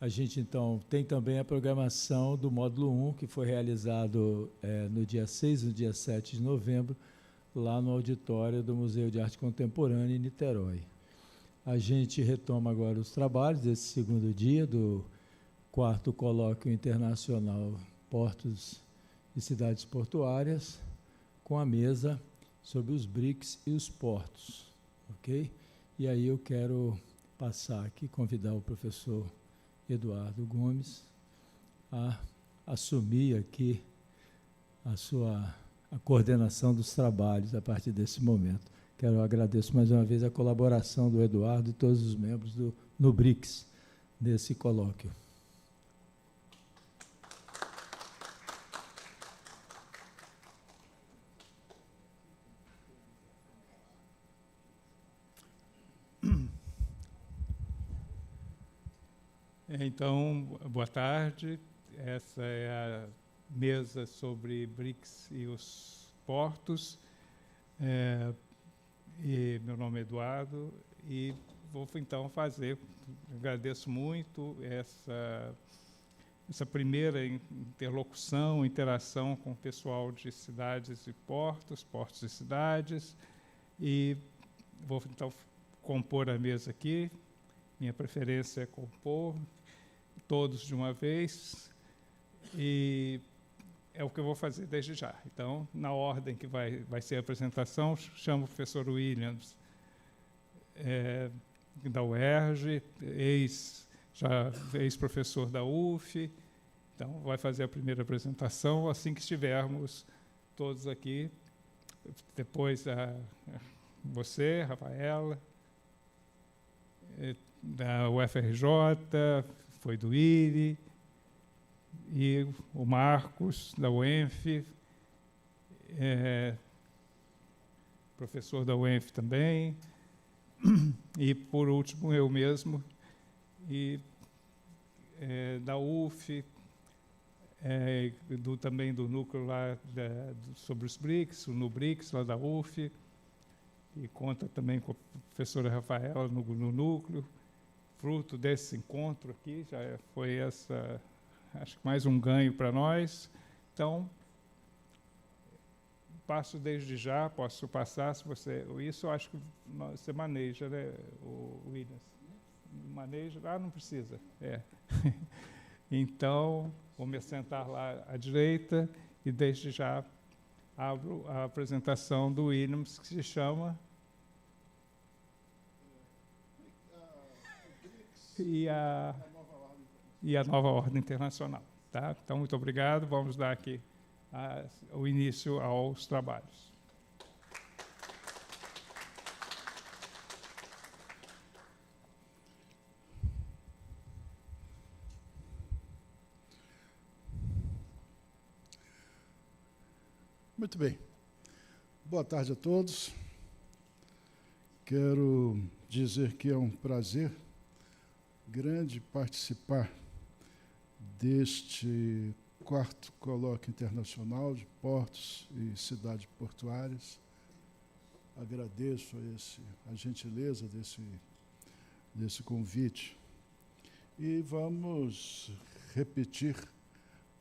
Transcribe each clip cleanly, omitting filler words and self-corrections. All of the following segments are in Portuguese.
A gente, então, tem também a programação do módulo 1, que foi realizado no dia 6 e no dia 7 de novembro, lá no auditório do Museu de Arte Contemporânea, em Niterói. A gente retoma agora os trabalhos desse segundo dia do 4º Colóquio Internacional Portos e Cidades Portuárias, com a mesa sobre os BRICS e os portos. Ok? E aí eu quero passar aqui, convidar o professor Eduardo Gomes a assumir aqui a coordenação dos trabalhos a partir desse momento. Agradeço mais uma vez a colaboração do Eduardo e todos os membros do NUBRICS nesse colóquio. Então, boa tarde. Essa é a mesa sobre BRICS e os portos. E meu nome é Eduardo e vou então agradeço muito essa primeira interlocução, interação com o pessoal de cidades e portos e cidades, e vou então compor a mesa aqui. Minha preferência é compor todos de uma vez, e é o que eu vou fazer desde já. Então, na ordem que vai ser a apresentação, chamo o professor Williams, da UERJ, ex-professor da UF. Então, vai fazer a primeira apresentação assim que estivermos todos aqui. Depois, você, Rafaela, da UFRJ, foi do IRI, e o Marcos, da UENF, professor da UENF também, e, por último, eu mesmo, e da UF, também do núcleo lá sobre os BRICS, o NUBRICS, lá da UF, e conta também com a professora Rafaela no núcleo. Fruto desse encontro aqui, já foi acho que mais um ganho para nós. Então, passo desde já, posso passar, se você... Isso eu acho que você maneja, né, o Williams? Maneja? Não precisa. Então, vou me sentar lá à direita e desde já abro a apresentação do Williams, que se chama... E a nova ordem internacional. Tá? Então, muito obrigado. Vamos dar aqui o início aos trabalhos. Muito bem. Boa tarde a todos. Quero dizer que é um prazer grande participar deste 4º Colóquio Internacional de Portos e Cidades Portuárias. Agradeço a gentileza desse convite. E vamos repetir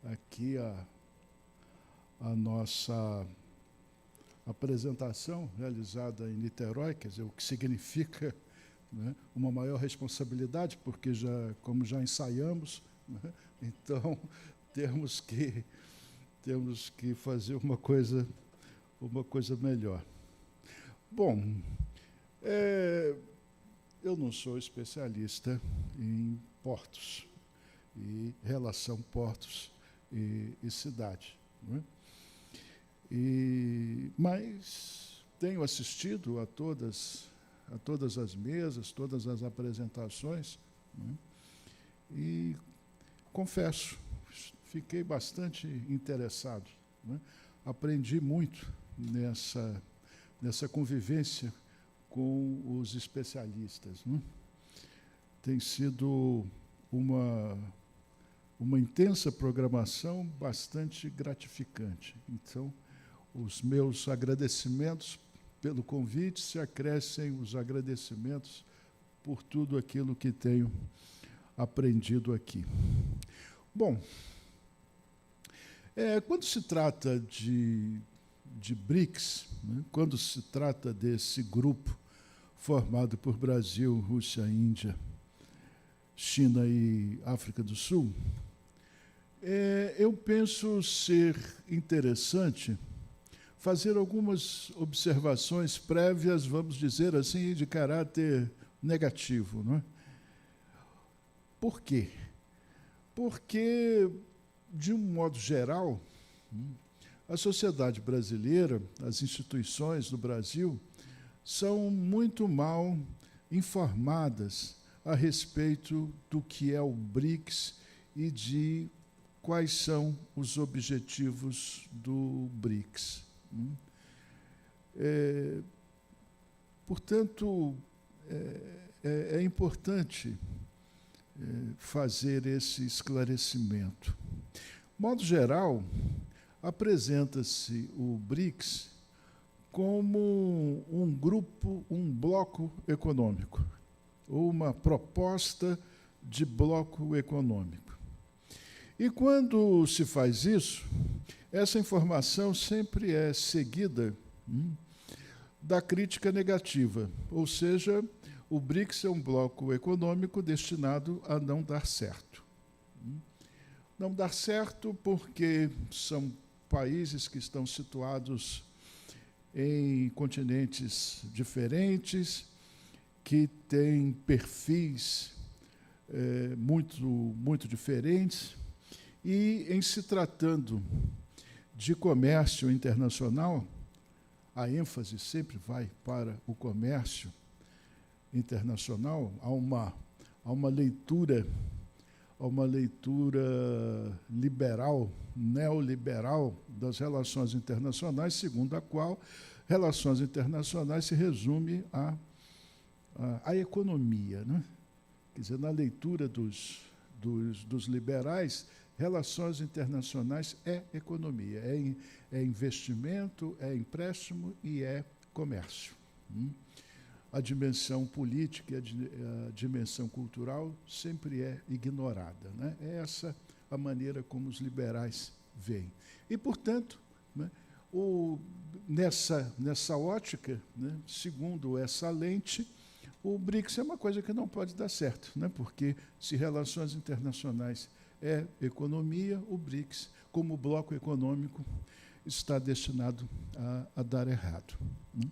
aqui a nossa apresentação realizada em Niterói, quer dizer, o que significa, né, uma maior responsabilidade, porque, como já ensaiamos, né, então temos que fazer uma coisa melhor. Bom, eu não sou especialista em portos e relação portos e cidade, né? Mas tenho assistido a todas as mesas, todas as apresentações, né? E confesso, fiquei bastante interessado, né? Aprendi muito nessa convivência com os especialistas, né? Tem sido uma intensa programação bastante gratificante. Então, os meus agradecimentos pelo convite se acrescem os agradecimentos por tudo aquilo que tenho aprendido aqui. Bom, quando se trata de BRICS, né, quando se trata desse grupo formado por Brasil, Rússia, Índia, China e África do Sul, eu penso ser interessante fazer algumas observações prévias, vamos dizer assim, de caráter negativo. Não é? Por quê? Porque, de um modo geral, a sociedade brasileira, as instituições do Brasil, são muito mal informadas a respeito do que é o BRICS e de quais são os objetivos do BRICS. Portanto, é importante fazer esse esclarecimento. De modo geral, apresenta-se o BRICS como um grupo, um bloco econômico, ou uma proposta de bloco econômico. E quando se faz isso, essa informação sempre é seguida da crítica negativa, ou seja, o BRICS é um bloco econômico destinado a não dar certo. Não dar certo porque são países que estão situados em continentes diferentes, que têm perfis muito diferentes, e, em se tratando de comércio internacional, a ênfase sempre vai para o comércio internacional, há uma leitura liberal, neoliberal das relações internacionais, segundo a qual relações internacionais se resume à economia. Né? Quer dizer, na leitura dos liberais, relações internacionais é economia, é investimento, é empréstimo e é comércio. A dimensão política e a dimensão cultural sempre é ignorada. Né? É essa a maneira como os liberais veem. E, portanto, né, nessa ótica, né, segundo essa lente, o BRICS é uma coisa que não pode dar certo, né, porque se relações internacionais é economia, o BRICS, como bloco econômico, está destinado a dar errado. Né?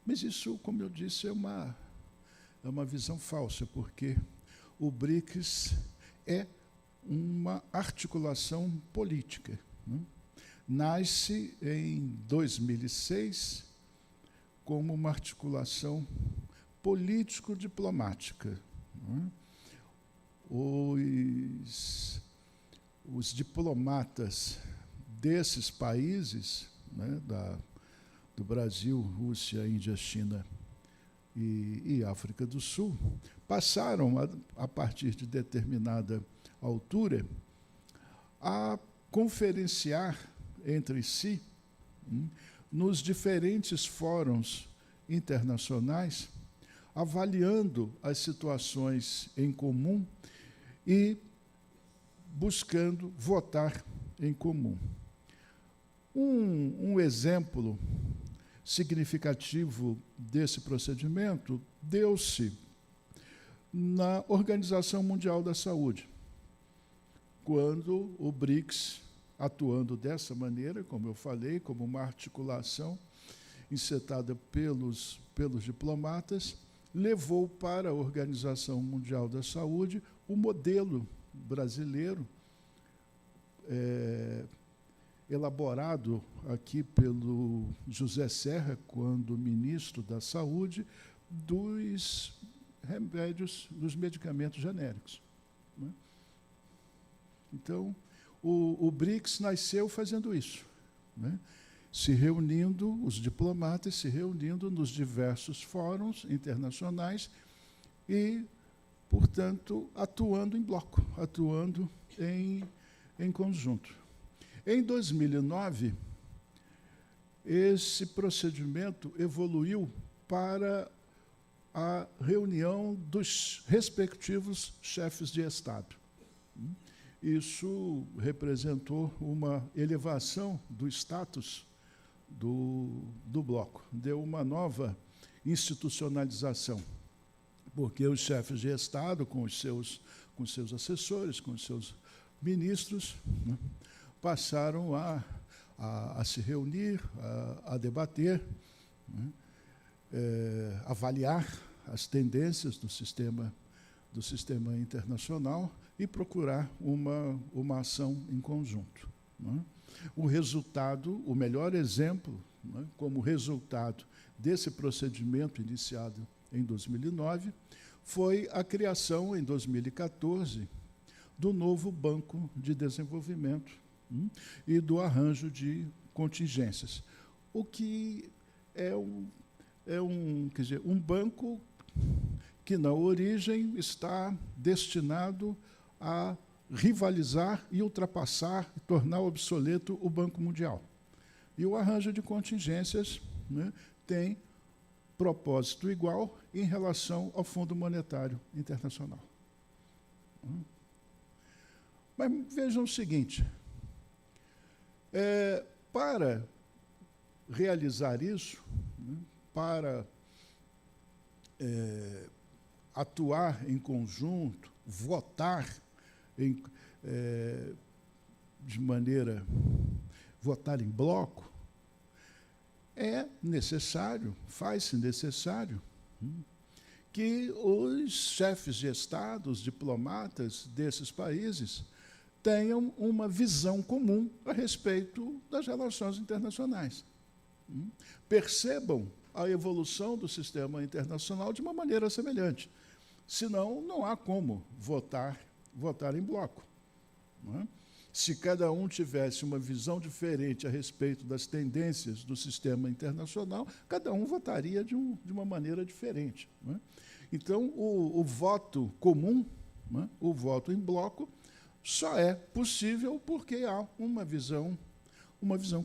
Mas isso, como eu disse, é uma visão falsa, porque o BRICS é uma articulação política. Né? Nasce em 2006 como uma articulação político-diplomática. Né? Os diplomatas desses países, né, do Brasil, Rússia, Índia, China e África do Sul, passaram, a partir de determinada altura, a conferenciar entre si, nos diferentes fóruns internacionais, avaliando as situações em comum e buscando votar em comum. Um exemplo significativo desse procedimento deu-se na Organização Mundial da Saúde, quando o BRICS, atuando dessa maneira, como eu falei, como uma articulação encetada pelos diplomatas, levou para a Organização Mundial da Saúde o modelo brasileiro, elaborado aqui pelo José Serra, quando ministro da Saúde, dos remédios, dos medicamentos genéricos. Né? Então, o BRICS nasceu fazendo isso, né? Os diplomatas se reunindo nos diversos fóruns internacionais e, portanto, atuando em bloco, atuando em conjunto. Em 2009, esse procedimento evoluiu para a reunião dos respectivos chefes de Estado. Isso representou uma elevação do status do bloco, deu uma nova institucionalização, porque os chefes de Estado, com os seus assessores, com os seus ministros, né, passaram a se reunir, a debater, né, avaliar as tendências do sistema internacional e procurar uma ação em conjunto, né. O resultado, o melhor exemplo, né, como resultado desse procedimento iniciado em 2009, foi a criação, em 2014, do novo Banco de Desenvolvimento e do arranjo de contingências, o que é um banco que, na origem, está destinado a rivalizar e ultrapassar e tornar obsoleto o Banco Mundial. E o arranjo de contingências, né, tem propósito igual em relação ao Fundo Monetário Internacional. Mas vejam o seguinte, para realizar isso, né, para atuar em conjunto, votar votar em bloco, é necessário, faz-se necessário, que os chefes de Estado, os diplomatas desses países, tenham uma visão comum a respeito das relações internacionais. Percebam a evolução do sistema internacional de uma maneira semelhante. Senão, não há como votar em bloco. Não é? Se cada um tivesse uma visão diferente a respeito das tendências do sistema internacional, cada um votaria de uma maneira diferente. Não é? Então, o voto comum, não é? O voto em bloco, só é possível porque há uma visão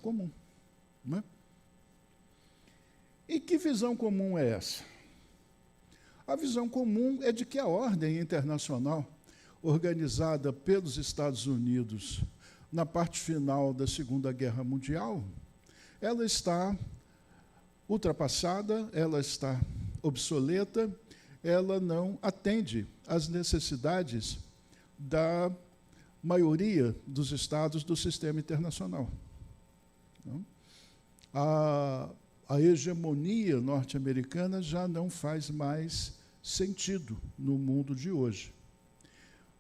comum. Não é? E que visão comum é essa? A visão comum é de que a ordem internacional, organizada pelos Estados Unidos na parte final da Segunda Guerra Mundial, ela está ultrapassada, ela está obsoleta, ela não atende às necessidades da maioria dos estados do sistema internacional. A hegemonia norte-americana já não faz mais sentido no mundo de hoje.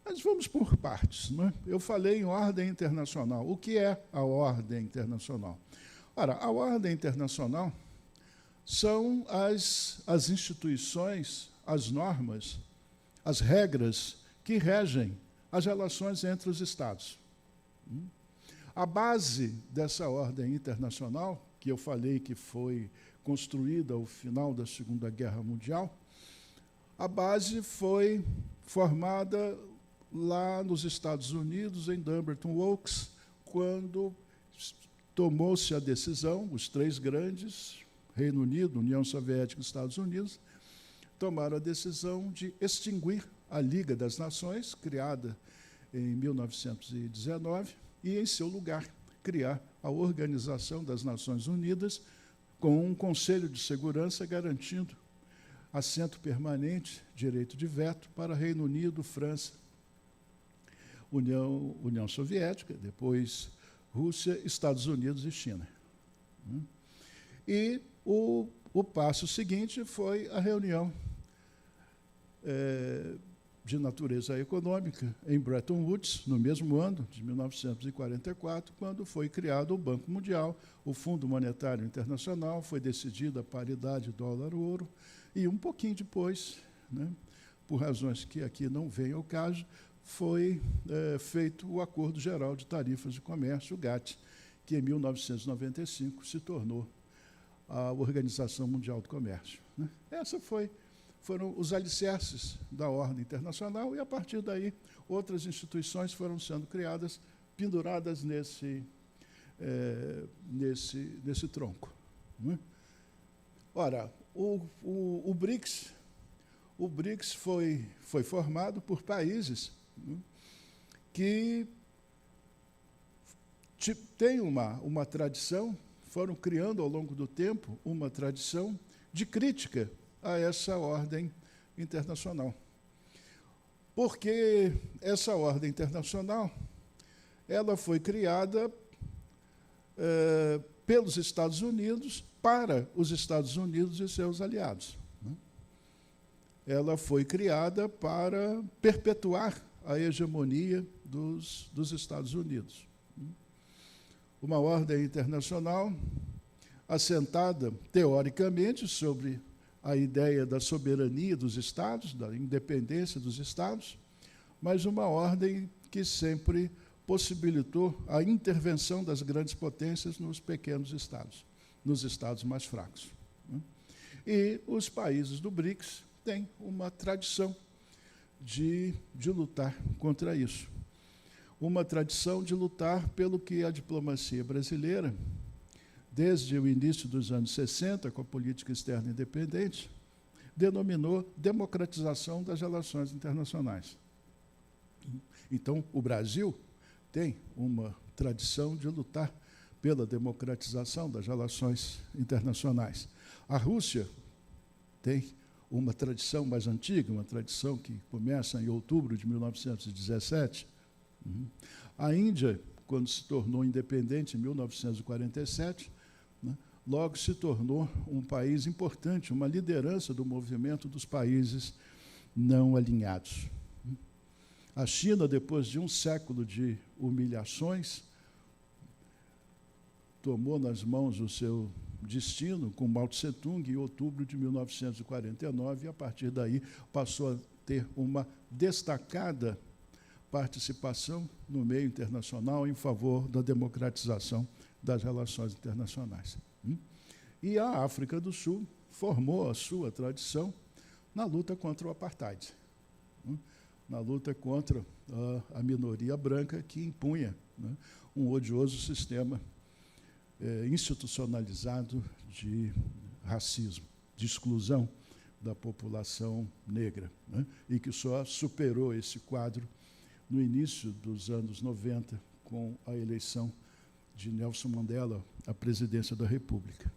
Mas vamos por partes. Não é? Eu falei em ordem internacional. O que é a ordem internacional? Ora, a ordem internacional são as instituições, as normas, as regras que regem as relações entre os Estados. A base dessa ordem internacional, que eu falei que foi construída ao final da Segunda Guerra Mundial, a base foi formada lá nos Estados Unidos, em Dumbarton Oaks, quando tomou-se a decisão, os três grandes, Reino Unido, União Soviética e Estados Unidos, tomaram a decisão de extinguir a Liga das Nações, criada em 1919, e, em seu lugar, criar a Organização das Nações Unidas, com um Conselho de Segurança garantindo assento permanente, direito de veto para Reino Unido, França, União Soviética, depois Rússia, Estados Unidos e China. E o passo seguinte foi a reunião de natureza econômica em Bretton Woods, no mesmo ano, de 1944, quando foi criado o Banco Mundial, o Fundo Monetário Internacional, foi decidida a paridade dólar-ouro, e um pouquinho depois, né, por razões que aqui não vêm ao caso, foi feito o Acordo Geral de Tarifas de Comércio, o GATT, que em 1995 se tornou a Organização Mundial do Comércio. Né? Foram os alicerces da ordem internacional e, a partir daí, outras instituições foram sendo criadas, penduradas nesse tronco. Né? Ora, o BRICS, o BRICS foi formado por países, né, que têm uma tradição, foram criando ao longo do tempo uma tradição de crítica a essa ordem internacional. Porque essa ordem internacional ela foi criada pelos Estados Unidos para os Estados Unidos e seus aliados. Ela foi criada para perpetuar a hegemonia dos Estados Unidos. Uma ordem internacional assentada, teoricamente, sobre a ideia da soberania dos Estados, da independência dos Estados, mas uma ordem que sempre possibilitou a intervenção das grandes potências nos pequenos Estados, nos Estados mais fracos. E os países do BRICS têm uma tradição de lutar contra isso. Uma tradição de lutar pelo que a diplomacia brasileira, desde o início dos anos 60, com a política externa independente, denominou democratização das relações internacionais. Então, o Brasil tem uma tradição de lutar pela democratização das relações internacionais. A Rússia tem uma tradição mais antiga, uma tradição que começa em outubro de 1917. A Índia, quando se tornou independente em 1947, logo se tornou um país importante, uma liderança do movimento dos países não alinhados. A China, depois de um século de humilhações, tomou nas mãos o seu destino com Mao Tse-tung em outubro de 1949 e, a partir daí, passou a ter uma destacada participação no meio internacional em favor da democratização das relações internacionais. E a África do Sul formou a sua tradição na luta contra o apartheid, na luta contra a minoria branca que impunha um odioso sistema institucionalizado de racismo, de exclusão da população negra, e que só superou esse quadro no início dos anos 90, com a eleição de Nelson Mandela à presidência da República.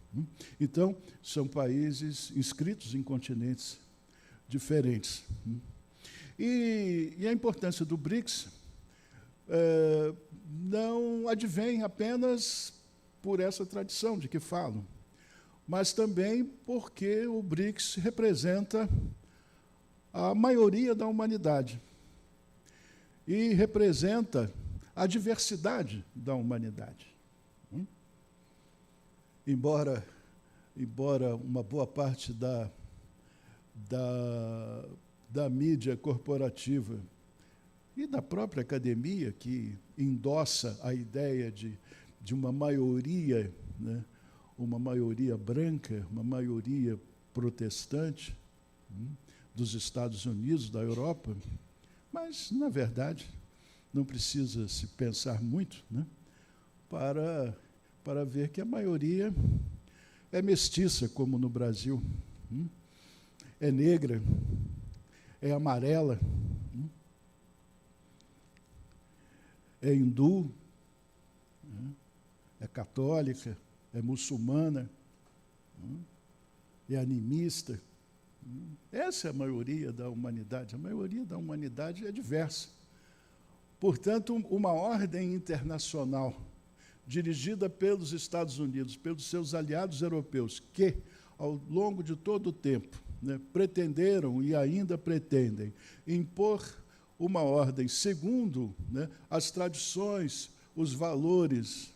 Então, são países inscritos em continentes diferentes. E a importância do BRICS não advém apenas por essa tradição de que falo, mas também porque o BRICS representa a maioria da humanidade e representa a diversidade da humanidade. Embora uma boa parte da mídia corporativa e da própria academia, que endossa a ideia de uma maioria, uma maioria branca, uma maioria protestante, dos Estados Unidos, da Europa, mas, na verdade, não precisa se pensar muito, para ver que a maioria é mestiça, como no Brasil, é negra, é amarela, é hindu, é católica, é muçulmana, é animista. Essa é a maioria da humanidade. A maioria da humanidade é diversa. Portanto, uma ordem internacional dirigida pelos Estados Unidos, pelos seus aliados europeus, que, ao longo de todo o tempo, pretenderam e ainda pretendem impor uma ordem segundo as tradições, os valores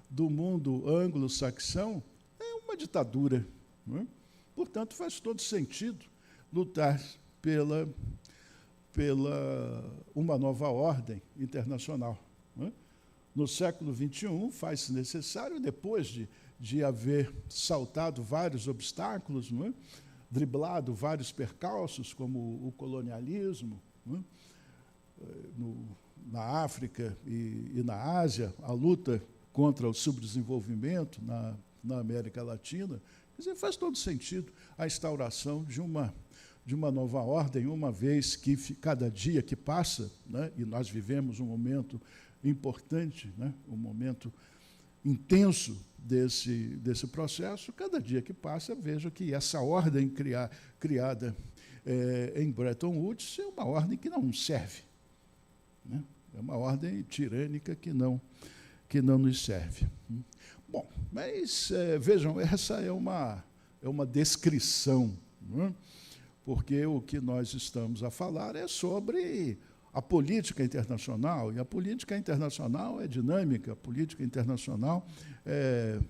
do mundo anglo-saxão, é uma ditadura. Portanto, faz todo sentido lutar pela uma nova ordem internacional. No século XXI, faz-se necessário, depois de haver saltado vários obstáculos, driblado vários percalços, como o colonialismo, na África e na Ásia, a luta contra o subdesenvolvimento na América Latina. Quer dizer, faz todo sentido a instauração de uma nova ordem, uma vez que cada dia que passa, né, e nós vivemos um momento importante, né, um momento intenso desse processo, cada dia que passa, vejo que essa ordem criada em Bretton Woods é uma ordem que não serve, né? É uma ordem tirânica que não nos serve. Bom, mas vejam, essa é uma descrição, né? Porque o que nós estamos a falar é sobre a política internacional, e a política internacional é dinâmica, a política internacional é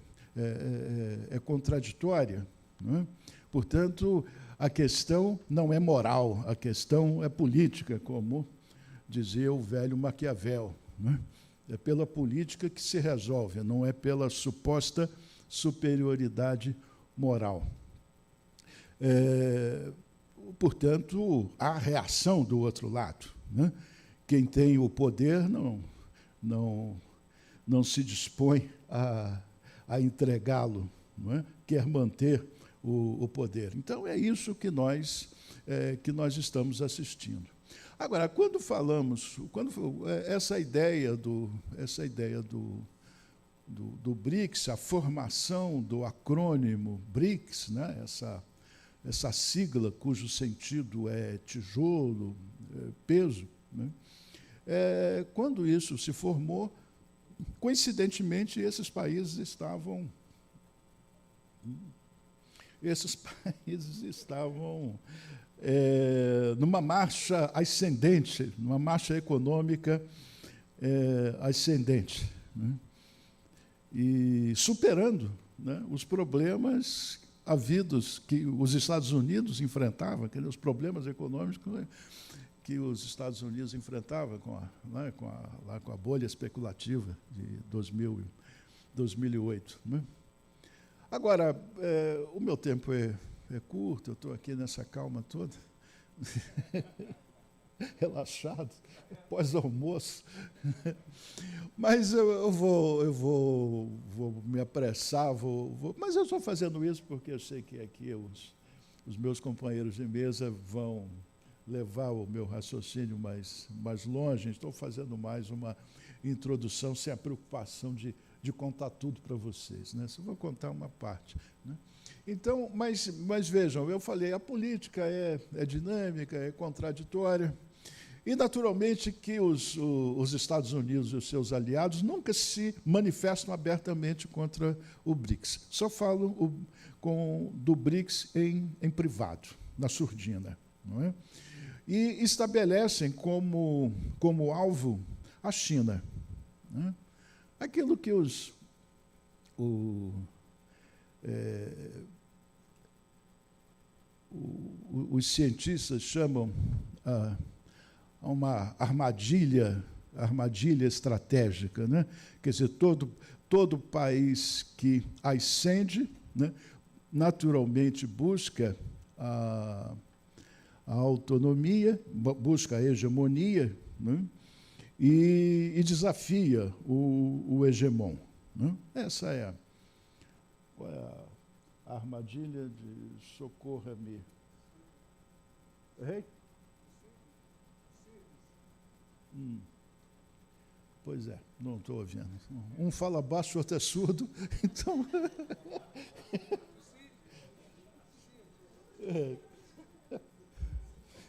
contraditória, né? Portanto, a questão não é moral, a questão é política, como dizia o velho Maquiavel, né? É pela política que se resolve, não é pela suposta superioridade moral. Portanto, há reação do outro lado, né? Quem tem o poder não se dispõe a entregá-lo, não é? Quer manter o poder. Então, é isso que nós estamos assistindo. Agora, quando essa ideia do BRICS, a formação do acrônimo BRICS, né? Essa sigla cujo sentido é tijolo, peso, né? Quando isso se formou, coincidentemente, esses países estavam numa marcha ascendente, numa marcha econômica ascendente, né? E superando, né, os problemas havidos que os Estados Unidos enfrentavam, os problemas econômicos que os Estados Unidos enfrentavam com a bolha especulativa de 2008. Né? Agora, o meu tempo é curto, eu estou aqui nessa calma toda, relaxado, pós-almoço. Mas eu vou me apressar, mas eu estou fazendo isso porque eu sei que aqui os meus companheiros de mesa vão levar o meu raciocínio mais longe. Estou fazendo mais uma introdução sem a preocupação de contar tudo para vocês, né? Só vou contar uma parte, né? Então, mas vejam, eu falei, a política é dinâmica, é contraditória, e, naturalmente, que os Estados Unidos e os seus aliados nunca se manifestam abertamente contra o BRICS. Só falam do BRICS em privado, na surdina, não é? E estabelecem como alvo a China, né? Aquilo que os cientistas chamam uma armadilha estratégica, né? Quer dizer, todo país que ascende, né, naturalmente busca a autonomia, busca a hegemonia, né, e desafia o hegemon, né? Essa é a armadilha de socorra-me. Hey? Pois é, não estou ouvindo. Um fala baixo, o outro é surdo, então...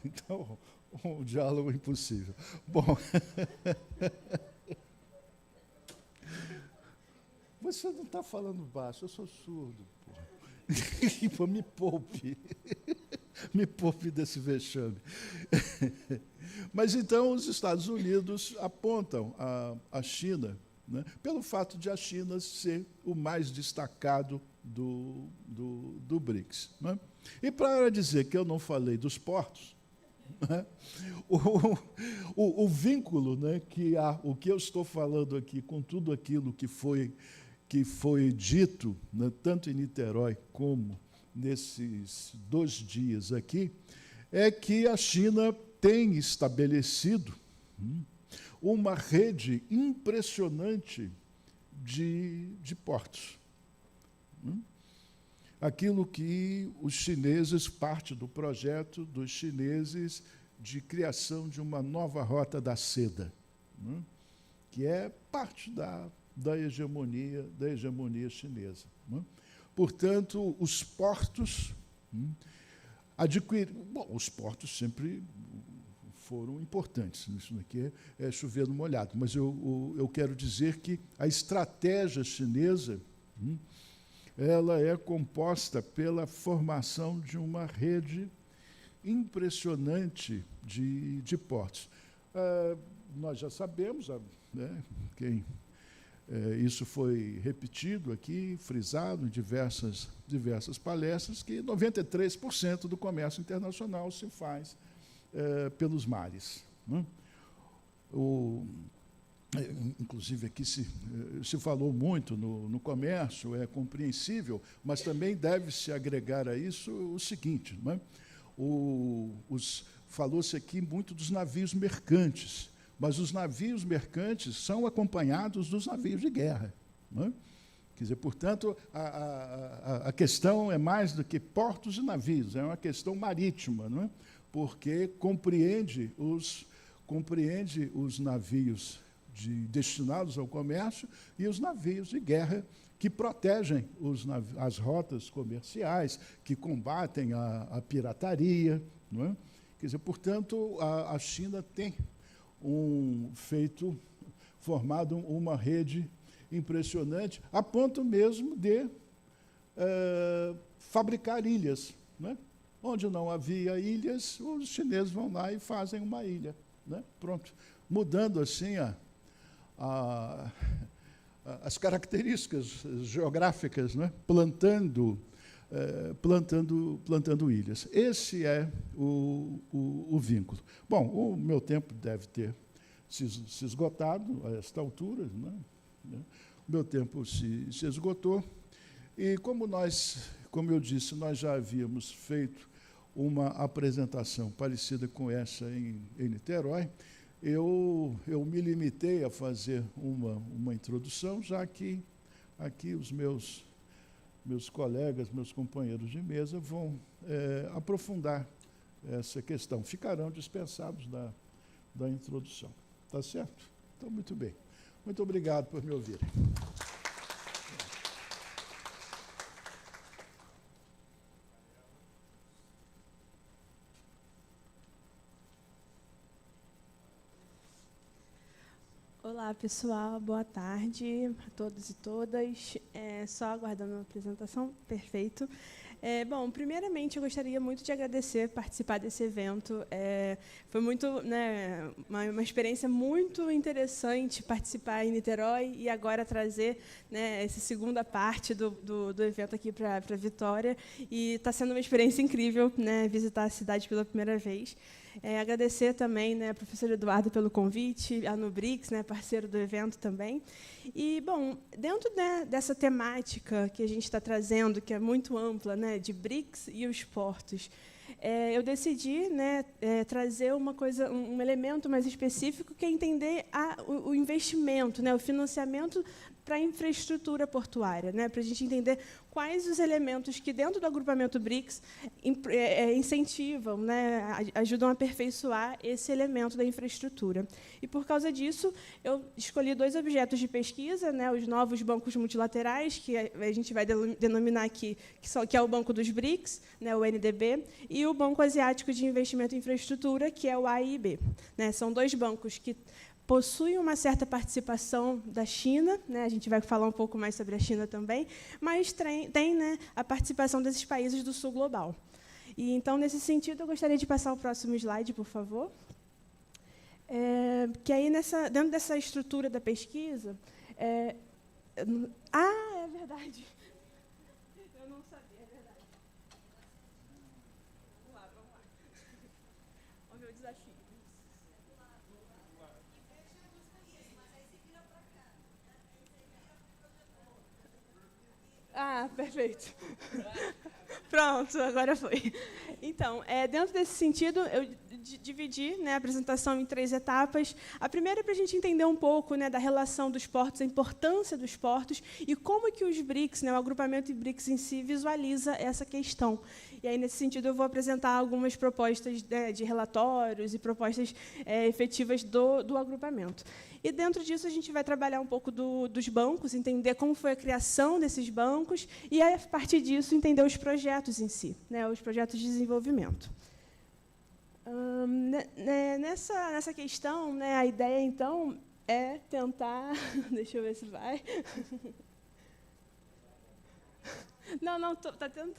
Então, um diálogo impossível. Bom, você não está falando baixo, eu sou surdo. Pô, me poupe. Me poupe desse vexame. Mas, então, os Estados Unidos apontam a China, né, pelo fato de a China ser o mais destacado do BRICS. Né? E, para dizer que eu não falei dos portos, né, o vínculo, né, que há, o que eu estou falando aqui com tudo aquilo que foi dito, né, tanto em Niterói como nesses 2 dias aqui, é que a China tem estabelecido uma rede impressionante de portos. aquilo que os chineses, parte do projeto dos chineses de criação de uma nova rota da seda, né, que é parte da hegemonia chinesa, né. Portanto, os portos os portos sempre foram importantes. Isso aqui é chover no molhado, mas eu quero dizer que a estratégia chinesa ela é composta pela formação de uma rede impressionante de portos. Nós já sabemos, né, isso foi repetido aqui, frisado em diversas palestras, que 93% do comércio internacional se faz pelos mares, né? Inclusive, aqui se falou muito no comércio, é compreensível, mas também deve-se agregar a isso o seguinte, né? Falou-se aqui muito dos navios mercantes, mas os navios mercantes são acompanhados dos navios de guerra, né? Quer dizer, portanto, a questão é mais do que portos e navios, é uma questão marítima, não é? Porque compreende os navios destinados ao comércio e os navios de guerra que protegem as rotas comerciais, que combatem a pirataria, não é? Quer dizer, portanto, a China tem formado uma rede impressionante, a ponto mesmo de fabricar ilhas, né? Onde não havia ilhas, os chineses vão lá e fazem uma ilha, né? Pronto. Mudando assim as características geográficas, né? Plantando ilhas. Esse é o vínculo. Bom, o meu tempo deve ter se esgotado a esta altura, né? O meu tempo se esgotou, e como eu disse, nós já havíamos feito uma apresentação parecida com essa em Niterói, eu me limitei a fazer uma introdução, já que aqui os meus colegas, meus companheiros de mesa vão aprofundar essa questão. Ficarão dispensados da introdução. Tá certo? Então, muito bem. Muito obrigado por me ouvirem. Olá, pessoal. Boa tarde a todos e todas. Só aguardando a apresentação. Perfeito. Bom, primeiramente, eu gostaria muito de agradecer participar desse evento. Foi muito, né, uma experiência muito interessante participar em Niterói e agora trazer, né, essa segunda parte do evento aqui para Vitória. E está sendo uma experiência incrível, né, visitar a cidade pela primeira vez. Agradecer também, né, ao professor Eduardo pelo convite, a Nubrix, né, parceiro do evento também. E, bom, dentro, né, dessa temática que a gente está trazendo, que é muito ampla, né, de BRICS e os portos, eu decidi, né, trazer um elemento mais específico, que é entender o investimento, né, o financiamento para a infraestrutura portuária, né, para a gente entender quais os elementos que, dentro do agrupamento BRICS, incentivam, né, ajudam a aperfeiçoar esse elemento da infraestrutura. E, por causa disso, eu escolhi 2 objetos de pesquisa, né, os novos bancos multilaterais, que a gente vai denominar aqui, que é o Banco dos BRICS, né, o NDB, e o Banco Asiático de Investimento em Infraestrutura, que é o AIIB. Né, são 2 bancos que possuem uma certa participação da China, né, a gente vai falar um pouco mais sobre a China também, mas tem, né, a participação desses países do sul global. E, então, nesse sentido, eu gostaria de passar o próximo slide, por favor. Que aí, dentro dessa estrutura da pesquisa... é verdade. Eu não sabia, é verdade. Vamos lá. Olha o meu desafio. Perfeito. Pronto, agora foi. Então, dentro desse sentido, eu dividi, né, a apresentação em 3 etapas. A primeira é para a gente entender um pouco, né, da relação dos portos, a importância dos portos e como que os BRICS, né, o agrupamento de BRICS em si, visualiza essa questão. E aí, nesse sentido, eu vou apresentar algumas propostas, né, de relatórios e propostas efetivas do agrupamento. E, dentro disso, a gente vai trabalhar um pouco dos bancos, entender como foi a criação desses bancos e, a partir disso, entender os projetos em si, né, os projetos de desenvolvimento. Nessa questão, né, a ideia, então, é tentar... Deixa eu ver se vai. Não, está tentando...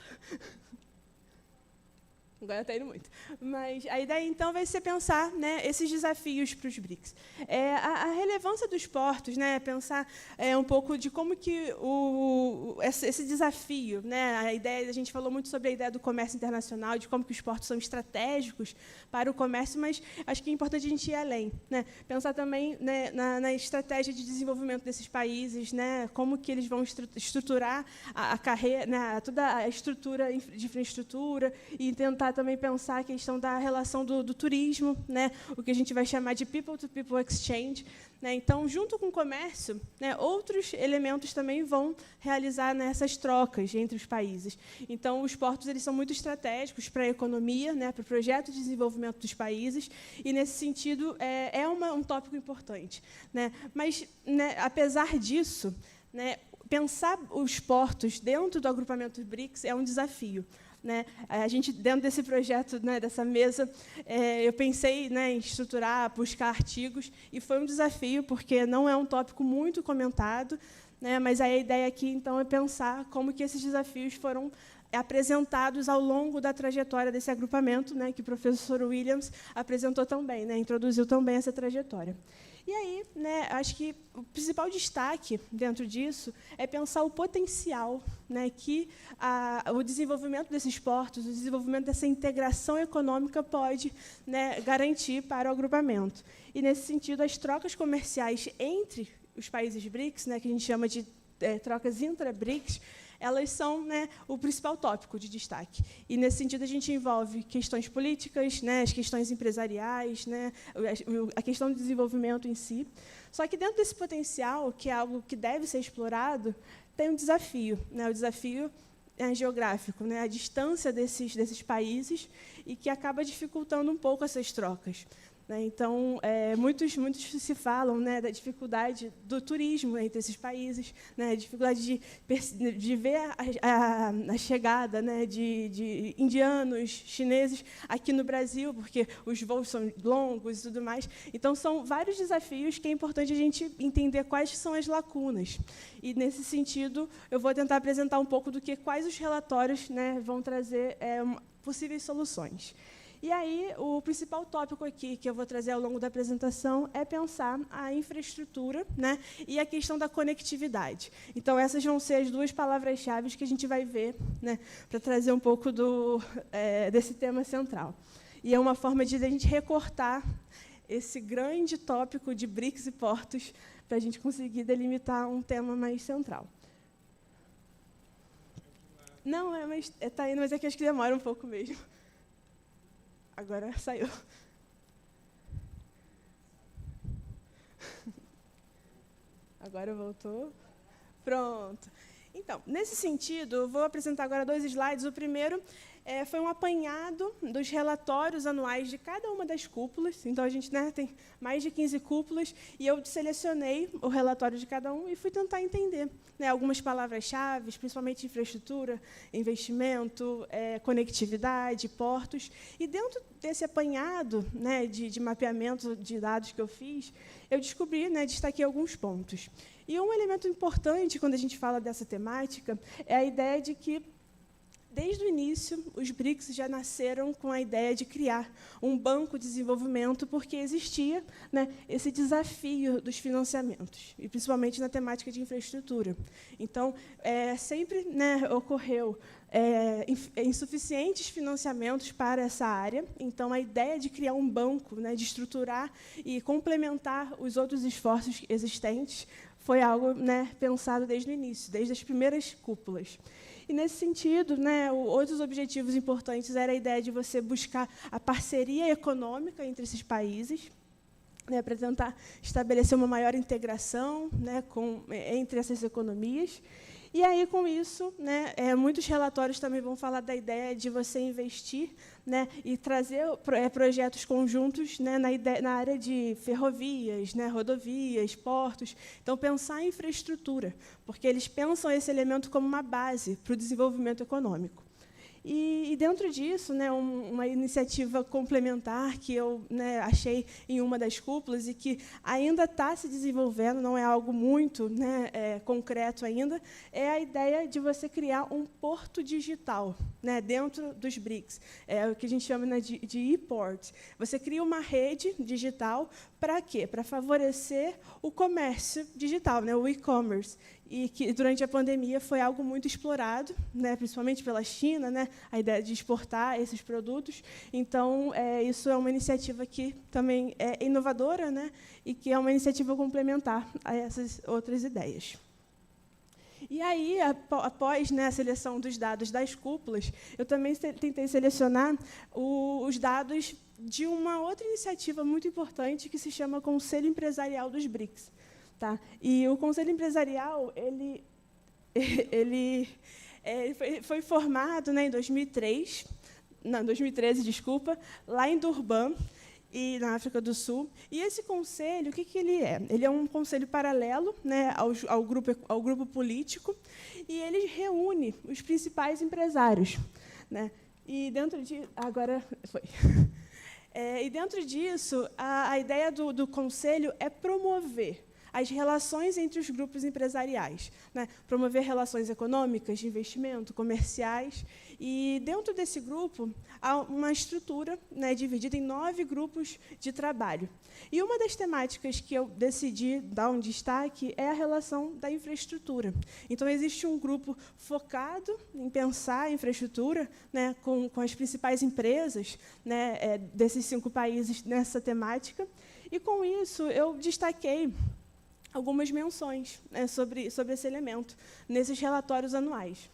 Agora está indo muito. Mas a ideia, então, vai ser pensar, né, esses desafios para os BRICS. A relevância dos portos, né, pensar um pouco de como que esse desafio, né, a gente falou muito sobre a ideia do comércio internacional, de como que os portos são estratégicos para o comércio, mas acho que é importante a gente ir além, né, pensar também, né, na estratégia de desenvolvimento desses países, né, como que eles vão estruturar a carreira, né, toda a estrutura de infraestrutura e tentar também pensar a questão da relação do turismo, né, o que a gente vai chamar de people-to-people exchange. Né, então, junto com o comércio, né, outros elementos também vão realizar nessas trocas entre os países. Então, os portos eles são muito estratégicos para a economia, né, para o projeto de desenvolvimento dos países, e, nesse sentido, um tópico importante. Né. Mas, né, apesar disso, né, pensar os portos dentro do agrupamento BRICS é um desafio. Né, a gente, dentro desse projeto, né, dessa mesa, eu pensei, né, em estruturar, buscar artigos, e foi um desafio, porque não é um tópico muito comentado, né, mas a ideia aqui, então, é pensar como que esses desafios foram apresentados ao longo da trajetória desse agrupamento, né, que o professor Williams apresentou também, né, introduziu também essa trajetória. E aí, né, acho que o principal destaque dentro disso é pensar o potencial, né, que o desenvolvimento desses portos, o desenvolvimento dessa integração econômica pode, né, garantir para o agrupamento. E, nesse sentido, as trocas comerciais entre os países BRICS, né, que a gente chama de trocas intra-BRICS, elas são, né, o principal tópico de destaque. E, nesse sentido, a gente envolve questões políticas, né, as questões empresariais, né, a questão do desenvolvimento em si. Só que, dentro desse potencial, que é algo que deve ser explorado, tem um desafio. Né, o desafio geográfico, né, a distância desses países, e que acaba dificultando um pouco essas trocas. Então, muitos se falam, né, da dificuldade do turismo entre esses países, né, a dificuldade de ver a chegada, né, de indianos, chineses aqui no Brasil, porque os voos são longos e tudo mais. Então, são vários desafios que é importante a gente entender quais são as lacunas. E, nesse sentido, eu vou tentar apresentar um pouco quais os relatórios, né, vão trazer possíveis soluções. E aí, o principal tópico aqui que eu vou trazer ao longo da apresentação é pensar a infraestrutura, né, e a questão da conectividade. Então, essas vão ser as 2 palavras-chave que a gente vai ver, né, para trazer um pouco desse tema central. E é uma forma de a gente recortar esse grande tópico de BRICS e portos para a gente conseguir delimitar um tema mais central. Não, mas está indo, mas é que acho que demora um pouco mesmo. Agora saiu. Agora voltou. Pronto. Então, nesse sentido, eu vou apresentar agora 2 slides. O primeiro foi um apanhado dos relatórios anuais de cada uma das cúpulas. Então, a gente, né, tem mais de 15 cúpulas, e eu selecionei o relatório de cada um e fui tentar entender, né, algumas palavras-chave, principalmente infraestrutura, investimento, conectividade, portos. E, dentro desse apanhado, né, de mapeamento de dados que eu fiz, eu descobri, né, destaquei alguns pontos. E um elemento importante, quando a gente fala dessa temática, é a ideia de que, desde o início, os BRICS já nasceram com a ideia de criar um banco de desenvolvimento, porque existia, né, esse desafio dos financiamentos, e principalmente na temática de infraestrutura. Então, sempre, né, ocorreu insuficientes financiamentos para essa área. Então, a ideia de criar um banco, né, de estruturar e complementar os outros esforços existentes, foi algo, né, pensado desde o início, desde as primeiras cúpulas. E, nesse sentido, né, outros objetivos importantes era a ideia de você buscar a parceria econômica entre esses países, né, para tentar estabelecer uma maior integração, né, entre essas economias. E aí, com isso, né, muitos relatórios também vão falar da ideia de você investir, né, e trazer projetos conjuntos, né, na área de ferrovias, né, rodovias, portos. Então, pensar em infraestrutura, porque eles pensam esse elemento como uma base para o desenvolvimento econômico. E dentro disso, né, uma iniciativa complementar que eu, né, achei em uma das cúpulas e que ainda está se desenvolvendo, não é algo muito, né, concreto ainda, é a ideia de você criar um porto digital, né, dentro dos BRICS. É o que a gente chama, né, de e-port. Você cria uma rede digital para quê? Para favorecer o comércio digital, né, o e-commerce. E que, durante a pandemia, foi algo muito explorado, né, principalmente pela China, né, a ideia de exportar esses produtos. Então, isso é uma iniciativa que também é inovadora, né, e que é uma iniciativa complementar a essas outras ideias. E aí, após, né, a seleção dos dados das cúpulas, eu também tentei selecionar os dados de uma outra iniciativa muito importante que se chama Conselho Empresarial dos BRICS. Tá? E o Conselho Empresarial ele foi formado, né, em 2013, desculpa, lá em Durban, na África do Sul. E esse conselho, o que ele é? Ele é um conselho paralelo, né, ao grupo político, e ele reúne os principais empresários, né? E dentro de e dentro disso, a ideia do conselho é promover as relações entre os grupos empresariais, né? Promover relações econômicas, de investimento, comerciais. E, dentro desse grupo, há uma estrutura, né, dividida em 9 grupos de trabalho. E uma das temáticas que eu decidi dar um destaque é a relação da infraestrutura. Então, existe um grupo focado em pensar a infraestrutura, né, com as principais empresas, né, desses 5 países nessa temática. E, com isso, eu destaquei algumas menções, né, sobre esse elemento nesses relatórios anuais.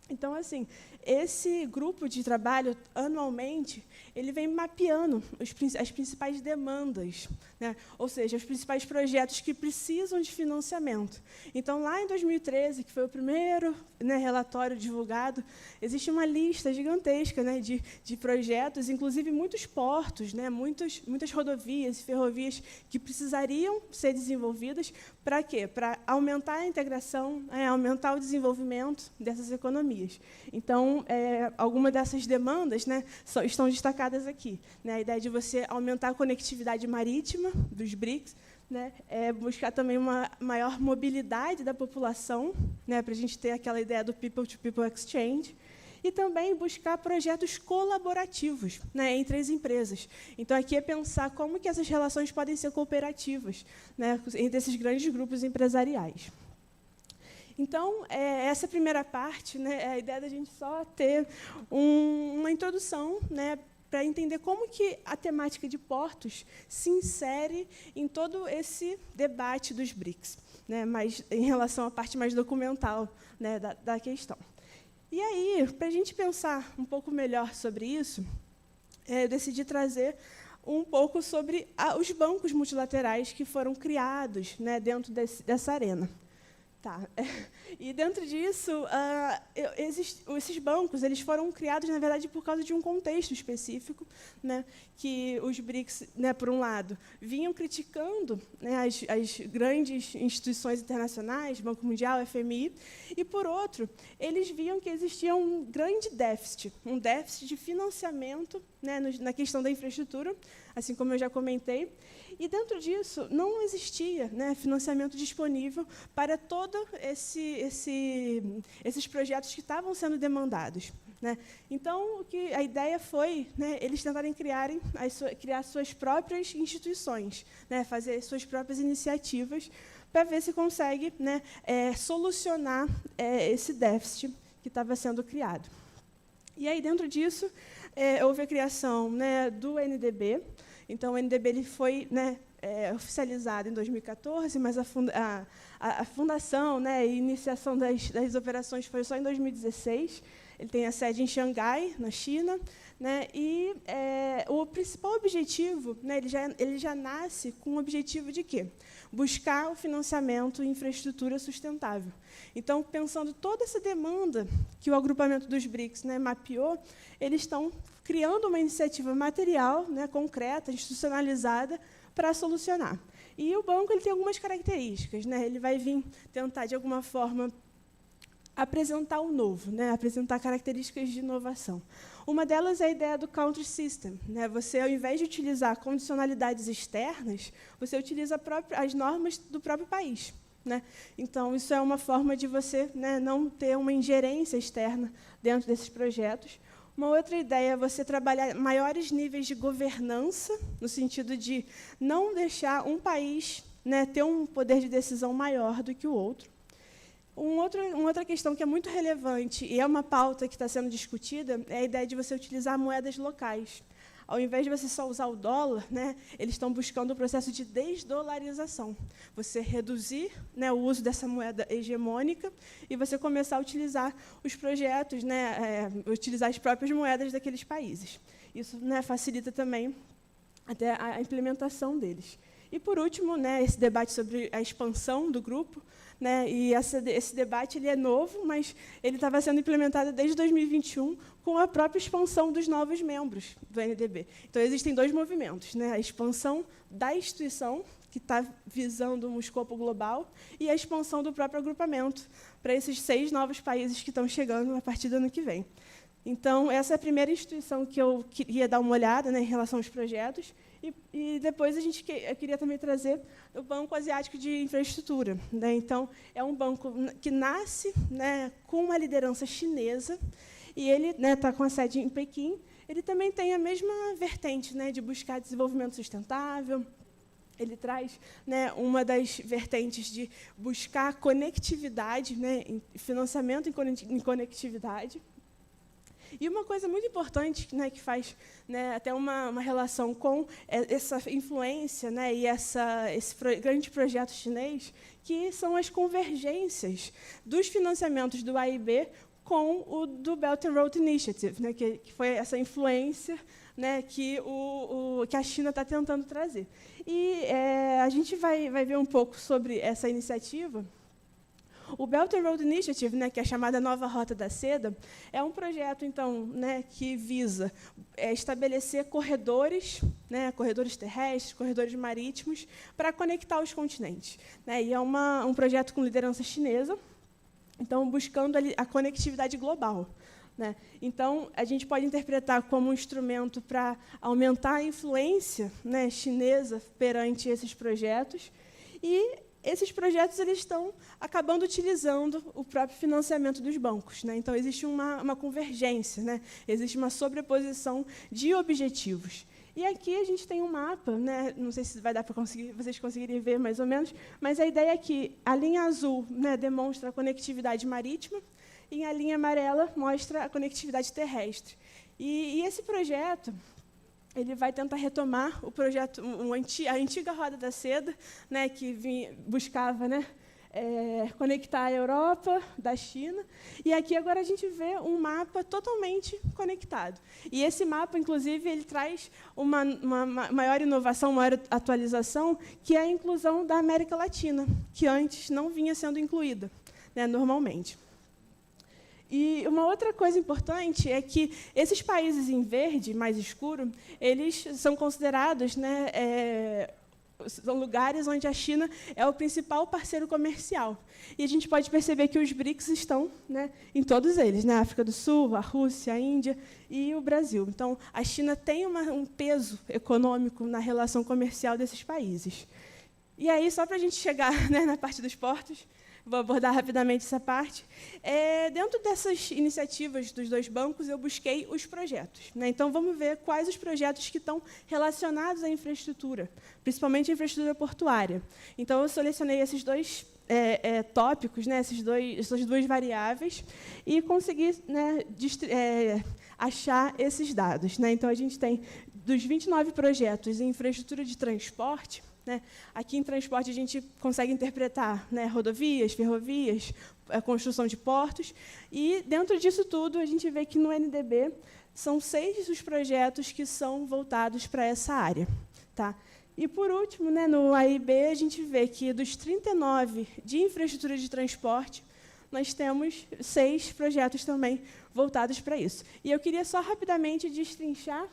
Então, assim, esse grupo de trabalho, anualmente, ele vem mapeando as principais demandas, né? Ou seja, os principais projetos que precisam de financiamento. Então, lá em 2013, que foi o primeiro, né, relatório divulgado, existe uma lista gigantesca, né, de projetos, inclusive muitos portos, né, muitas rodovias e ferrovias que precisariam ser desenvolvidas. Para quê? Para aumentar a integração, aumentar o desenvolvimento dessas economias. Então, algumas dessas demandas, né, estão destacadas aqui, né? A ideia de você aumentar a conectividade marítima dos BRICS, né, buscar também uma maior mobilidade da população, né, para a gente ter aquela ideia do people-to-people exchange, e também buscar projetos colaborativos, né, entre as empresas. Então, aqui é pensar como que essas relações podem ser cooperativas, né, entre esses grandes grupos empresariais. Então, essa primeira parte, né, é a ideia da gente só ter uma introdução, né, para entender como que a temática de portos se insere em todo esse debate dos BRICS, né, mas em relação à parte mais documental, né, da questão. E aí, para a gente pensar um pouco melhor sobre isso, eu decidi trazer um pouco sobre os bancos multilaterais que foram criados, né, dentro dessa arena. Tá. E, dentro disso, esses bancos eles foram criados, na verdade, por causa de um contexto específico, né, que os BRICS, né, por um lado, vinham criticando, né, as grandes instituições internacionais, Banco Mundial, FMI, e, por outro, eles viam que existia um grande déficit, de financiamento, né, na questão da infraestrutura, assim como eu já comentei. E, dentro disso, não existia, né, financiamento disponível para todos esses projetos que estavam sendo demandados, né? Então, a ideia foi, né, eles tentarem criar suas próprias instituições, né, fazer suas próprias iniciativas para ver se consegue, né, solucionar esse déficit que estava sendo criado. E aí, dentro disso, houve a criação, né, do NDB. Então, o NDB ele foi, né, oficializado em 2014, mas a fundação, né, e iniciação das operações foi só em 2016. Ele tem a sede em Xangai, na China, né, e o principal objetivo, né, ele já nasce com o objetivo de quê? Buscar o financiamento em infraestrutura sustentável. Então, pensando toda essa demanda que o agrupamento dos BRICS, né, mapeou, eles estão criando uma iniciativa material, né, concreta, institucionalizada, para solucionar. E o banco ele tem algumas características, né? Ele vai vir tentar, de alguma forma, apresentar o novo, né? Apresentar características de inovação. Uma delas é a ideia do country system, né? Você, ao invés de utilizar condicionalidades externas, você utiliza as normas do próprio país, né? Então, isso é uma forma de você, né, não ter uma ingerência externa dentro desses projetos. Uma outra ideia é você trabalhar maiores níveis de governança, no sentido de não deixar um país, né, ter um poder de decisão maior do que o outro. Uma outra questão que é muito relevante, e é uma pauta que está sendo discutida, é a ideia de você utilizar moedas locais. Ao invés de você só usar o dólar, né, eles estão buscando o processo de desdolarização. Você reduzir, né, o uso dessa moeda hegemônica e você começar a utilizar os projetos, né, utilizar as próprias moedas daqueles países. Isso, né, facilita também até a implementação deles. E, por último, né, esse debate sobre a expansão do grupo, né, e esse debate ele é novo, mas ele estava sendo implementado desde 2021 com a própria expansão dos novos membros do NDB. Então, existem dois movimentos, né, a expansão da instituição, que está visando um escopo global, e a expansão do próprio agrupamento para esses 6 novos países que estão chegando a partir do ano que vem. Então, essa é a primeira instituição que eu queria dar uma olhada, né, em relação aos projetos. E depois eu queria também trazer o Banco Asiático de Infraestrutura, né? Então, é um banco que nasce, né, com uma liderança chinesa, e ele está com a sede em Pequim. Ele também tem a mesma vertente, né, de buscar desenvolvimento sustentável. Ele traz, né, uma das vertentes de buscar conectividade, né, financiamento em conectividade. E uma coisa muito importante, né, que faz, né, até uma relação com essa influência, né, e esse grande projeto chinês, que são as convergências dos financiamentos do AIB com o do Belt and Road Initiative, né, que foi essa influência, né, que a China está tentando trazer. E a gente vai ver um pouco sobre essa iniciativa. O Belt and Road Initiative, né, que é a chamada Nova Rota da Seda, é um projeto, então, né, que visa estabelecer corredores, né, corredores terrestres, corredores marítimos, para conectar os continentes, né, e é um projeto com liderança chinesa, então, buscando a conectividade global, né. Então, a gente pode interpretar como um instrumento para aumentar a influência, né, chinesa perante esses projetos, e esses projetos eles estão acabando utilizando o próprio financiamento dos bancos, né? Então, existe uma convergência, né? Existe uma sobreposição de objetivos. E aqui a gente tem um mapa, né? Não sei se vai dar para vocês conseguirem ver mais ou menos, mas a ideia é que a linha azul, né, demonstra a conectividade marítima e a linha amarela mostra a conectividade terrestre. E esse projeto ele vai tentar retomar o projeto, a antiga Roda da Seda, né, que buscava, né, conectar a Europa da China. E aqui agora a gente vê um mapa totalmente conectado. E esse mapa, inclusive, ele traz uma maior inovação, maior atualização, que é a inclusão da América Latina, que antes não vinha sendo incluída, né, normalmente. E uma outra coisa importante é que esses países em verde, mais escuro, eles são considerados, né, são lugares onde a China é o principal parceiro comercial. E a gente pode perceber que os BRICS estão, né, em todos eles, né, a África do Sul, a Rússia, a Índia e o Brasil. Então, a China tem um peso econômico na relação comercial desses países. E aí, só para a gente chegar, né, na parte dos portos, vou abordar rapidamente essa parte. Dentro dessas iniciativas dos 2 bancos, eu busquei os projetos, né? Então, vamos ver quais os projetos que estão relacionados à infraestrutura, principalmente a infraestrutura portuária. Então, eu selecionei esses 2 tópicos, né, essas 2 variáveis, e consegui, né, achar esses dados, né? Então, a gente tem, dos 29 projetos em infraestrutura de transporte, né? Aqui em transporte a gente consegue interpretar, né, rodovias, ferrovias, a construção de portos, e dentro disso tudo a gente vê que no NDB são 6 os projetos que são voltados para essa área. Tá? E, por último, né, no AIB, a gente vê que dos 39 de infraestrutura de transporte, nós temos 6 projetos também voltados para isso. E eu queria só rapidamente destrinchar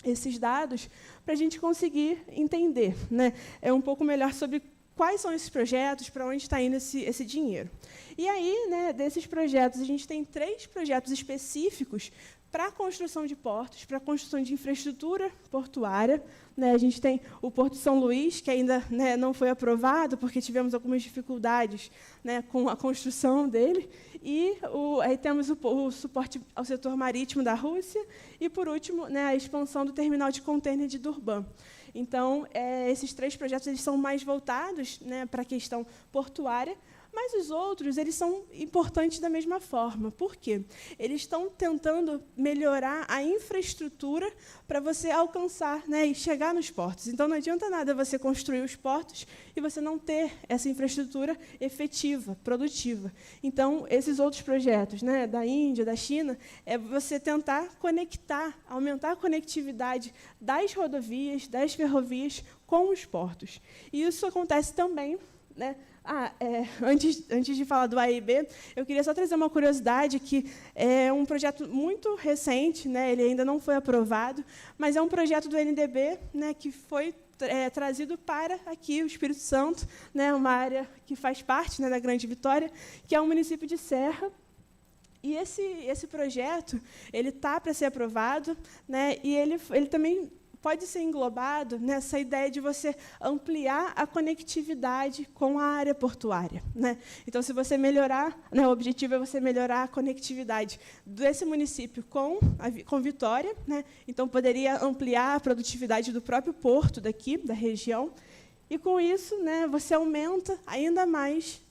esses dados para a gente conseguir entender, né, um pouco melhor sobre quais são esses projetos, para onde está indo esse dinheiro. E aí, né, desses projetos, a gente tem 3 projetos específicos para a construção de portos, para a construção de infraestrutura portuária. Né, a gente tem o Porto de São Luís, que ainda, né, não foi aprovado, porque tivemos algumas dificuldades, né, com a construção dele. E aí temos o suporte ao setor marítimo da Rússia. E, por último, né, a expansão do terminal de contêiner de Durban. Então, esses 3 projetos eles são mais voltados, né, para a questão portuária, mas os outros eles são importantes da mesma forma. Por quê? Eles estão tentando melhorar a infraestrutura para você alcançar, né, e chegar nos portos. Então, não adianta nada você construir os portos e você não ter essa infraestrutura efetiva, produtiva. Então, esses outros projetos, né, da Índia, da China, é você tentar conectar, aumentar a conectividade das rodovias, das ferrovias com os portos. E isso acontece também, né? Antes de falar do AIB, eu queria só trazer uma curiosidade, que é um projeto muito recente, né, ele ainda não foi aprovado, mas é um projeto do NDB, né, que foi trazido para aqui, o Espírito Santo, né, uma área que faz parte, né, da Grande Vitória, que é o município de Serra. E esse projeto ele está para ser aprovado, né, e ele também pode ser englobado nessa ideia de você ampliar a conectividade com a área portuária. Né? Então, se você melhorar, né, o objetivo é você melhorar a conectividade desse município com Vitória, né? Então, poderia ampliar a produtividade do próprio porto daqui, da região, e, com isso, né, você aumenta ainda mais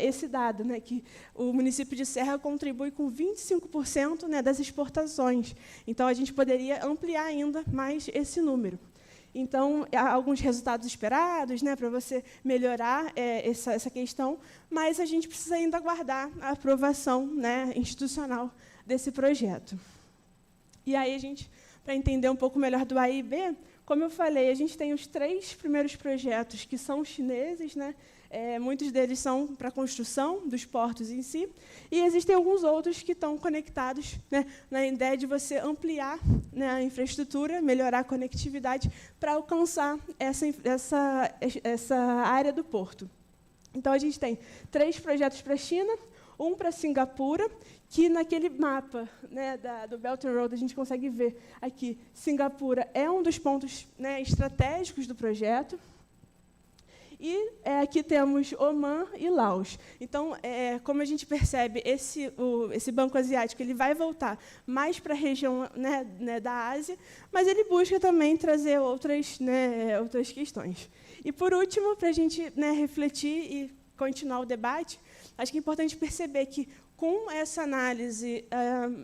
esse dado, né, que o município de Serra contribui com 25%, né, das exportações. Então, a gente poderia ampliar ainda mais esse número. Então, há alguns resultados esperados, né, para você melhorar essa questão, mas a gente precisa ainda aguardar a aprovação, né, institucional desse projeto. E aí, para entender um pouco melhor do AIB, como eu falei, a gente tem os 3 primeiros projetos que são chineses, né? Muitos deles são para a construção dos portos em si, e existem alguns outros que estão conectados, né, na ideia de você ampliar, né, a infraestrutura, melhorar a conectividade para alcançar essa área do porto. Então, a gente tem 3 projetos para a China, um para Singapura, que naquele mapa, né, do Belt and Road a gente consegue ver aqui, Singapura é um dos pontos, né, estratégicos do projeto. E aqui temos Omã e Laos. Então, como a gente percebe, esse Banco Asiático ele vai voltar mais para a região, né, da Ásia, mas ele busca também trazer outras questões. E, por último, para a gente, né, refletir e continuar o debate, acho que é importante perceber que, com essa análise,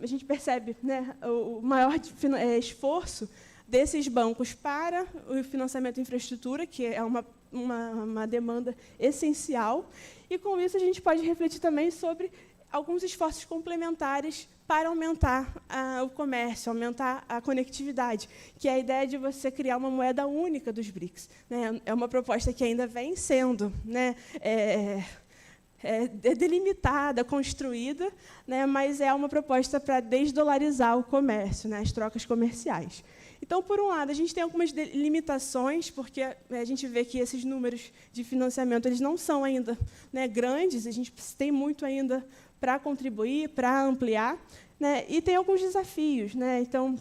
a gente percebe, né, o maior esforço desses bancos para o financiamento de infraestrutura, que é uma demanda essencial, e, com isso, a gente pode refletir também sobre alguns esforços complementares para aumentar o comércio, aumentar a conectividade, que é a ideia de você criar uma moeda única dos BRICS. Né? É uma proposta que ainda vem sendo, né, delimitada, construída, né, mas é uma proposta para desdolarizar o comércio, né, as trocas comerciais. Então, por um lado, a gente tem algumas limitações, porque a gente vê que esses números de financiamento eles não são ainda, né, grandes, a gente tem muito ainda para contribuir, para ampliar, né, e tem alguns desafios. Né? Então,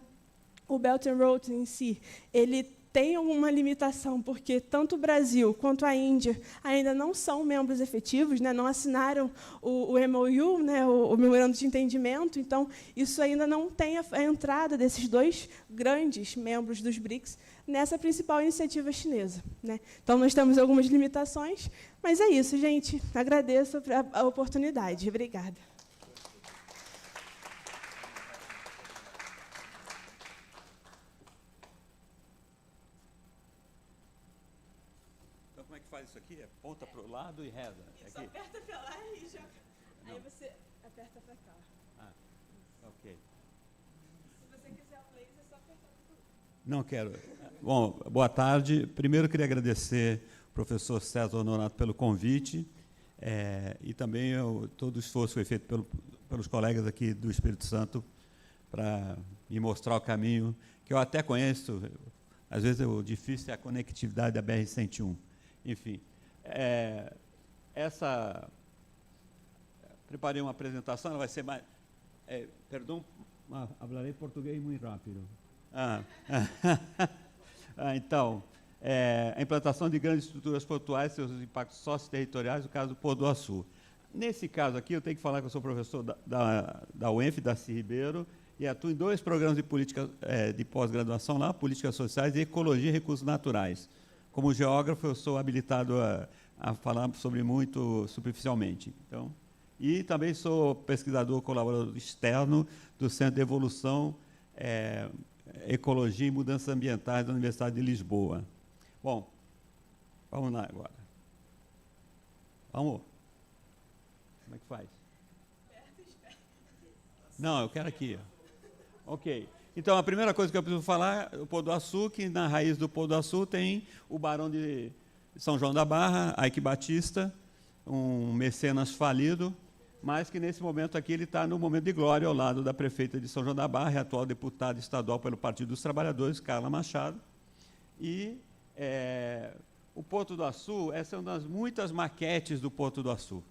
o Belt and Road em si, ele tem uma limitação, porque tanto o Brasil quanto a Índia ainda não são membros efetivos, né, não assinaram o MOU, né, o Memorando de Entendimento, então, isso ainda não tem a entrada desses 2 grandes membros dos BRICS nessa principal iniciativa chinesa. Né. Então, nós temos algumas limitações, mas é isso, gente. Agradeço a oportunidade. Obrigada. faz isso aqui? Aponta para o lado e reza. Isso, aqui? aperta pra lá e joga. Não. Aí você aperta pra cá. Ah, ok. Se você quiser o laser, é só apertar pro... Não quero. Bom, boa tarde. Primeiro, queria agradecer ao professor César Honorato pelo convite e também todo o esforço que foi feito pelos colegas aqui do Espírito Santo para me mostrar o caminho, que eu até conheço. Às vezes, o difícil é a conectividade da BR-101. Enfim, preparei uma apresentação, ela vai ser mais... perdão, falarei português muito rápido. Então, a implantação de grandes estruturas portuárias e seus impactos socioterritoriais, no caso do Pôr do Açu. Nesse caso aqui, eu tenho que falar que eu sou professor da UENF, da CI Ribeiro, e atuo em 2 programas de política de pós-graduação lá, Políticas Sociais e Ecologia e Recursos Naturais. Como geógrafo, eu sou habilitado a falar sobre muito superficialmente. Então, e também sou pesquisador colaborador externo do Centro de Evolução, Ecologia e Mudanças Ambientais da Universidade de Lisboa. Bom, vamos lá agora. Vamos. Como é que faz? Não, eu quero aqui. Ok. Então, a primeira coisa que eu preciso falar é o Pôr do Açu, que na raiz do Pôr do Açu tem o Barão de São João da Barra, Ike Batista, um mecenas falido, mas que nesse momento aqui ele está no momento de glória ao lado da prefeita de São João da Barra, atual deputada estadual pelo Partido dos Trabalhadores, Carla Machado. E o Porto do Açu, essa é uma das muitas maquetes do Porto do Açu,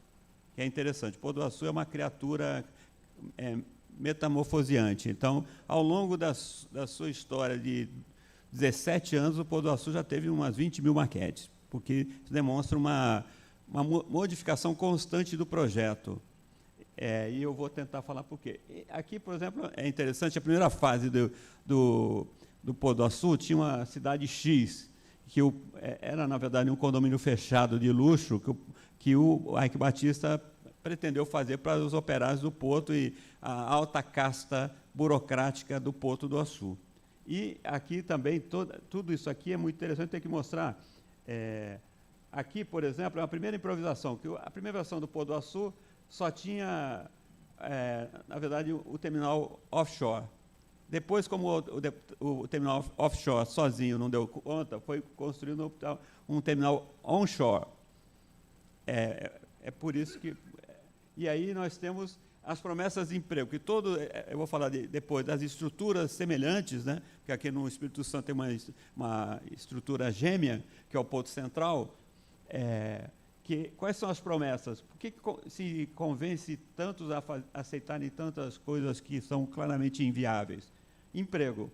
que é interessante. O Porto do Açu é uma criatura metamorfoseante. Então, ao longo da sua história de 17 anos, o Pôr do Açu já teve umas 20 mil maquetes, porque isso demonstra uma modificação constante do projeto. E eu vou tentar falar por quê. Aqui, por exemplo, é interessante, a primeira fase do Pôr do Açu tinha uma cidade X, que era, na verdade, um condomínio fechado de luxo, que o Ike Batista pretendeu fazer para os operários do Porto e a alta casta burocrática do Porto do Açu. E aqui também, tudo isso aqui é muito interessante, tem que mostrar. Aqui, por exemplo, é uma primeira improvisação, que a primeira versão do Porto do Açu só tinha, na verdade, o terminal offshore. Depois, como o terminal offshore sozinho não deu conta, foi construído um terminal onshore. É por isso que... E aí nós temos as promessas de emprego, que eu vou falar depois das estruturas semelhantes, né? Porque aqui no Espírito Santo tem uma estrutura gêmea, que é o Porto Central. Quais são as promessas? Por que se convence tantos a aceitarem tantas coisas que são claramente inviáveis? Emprego.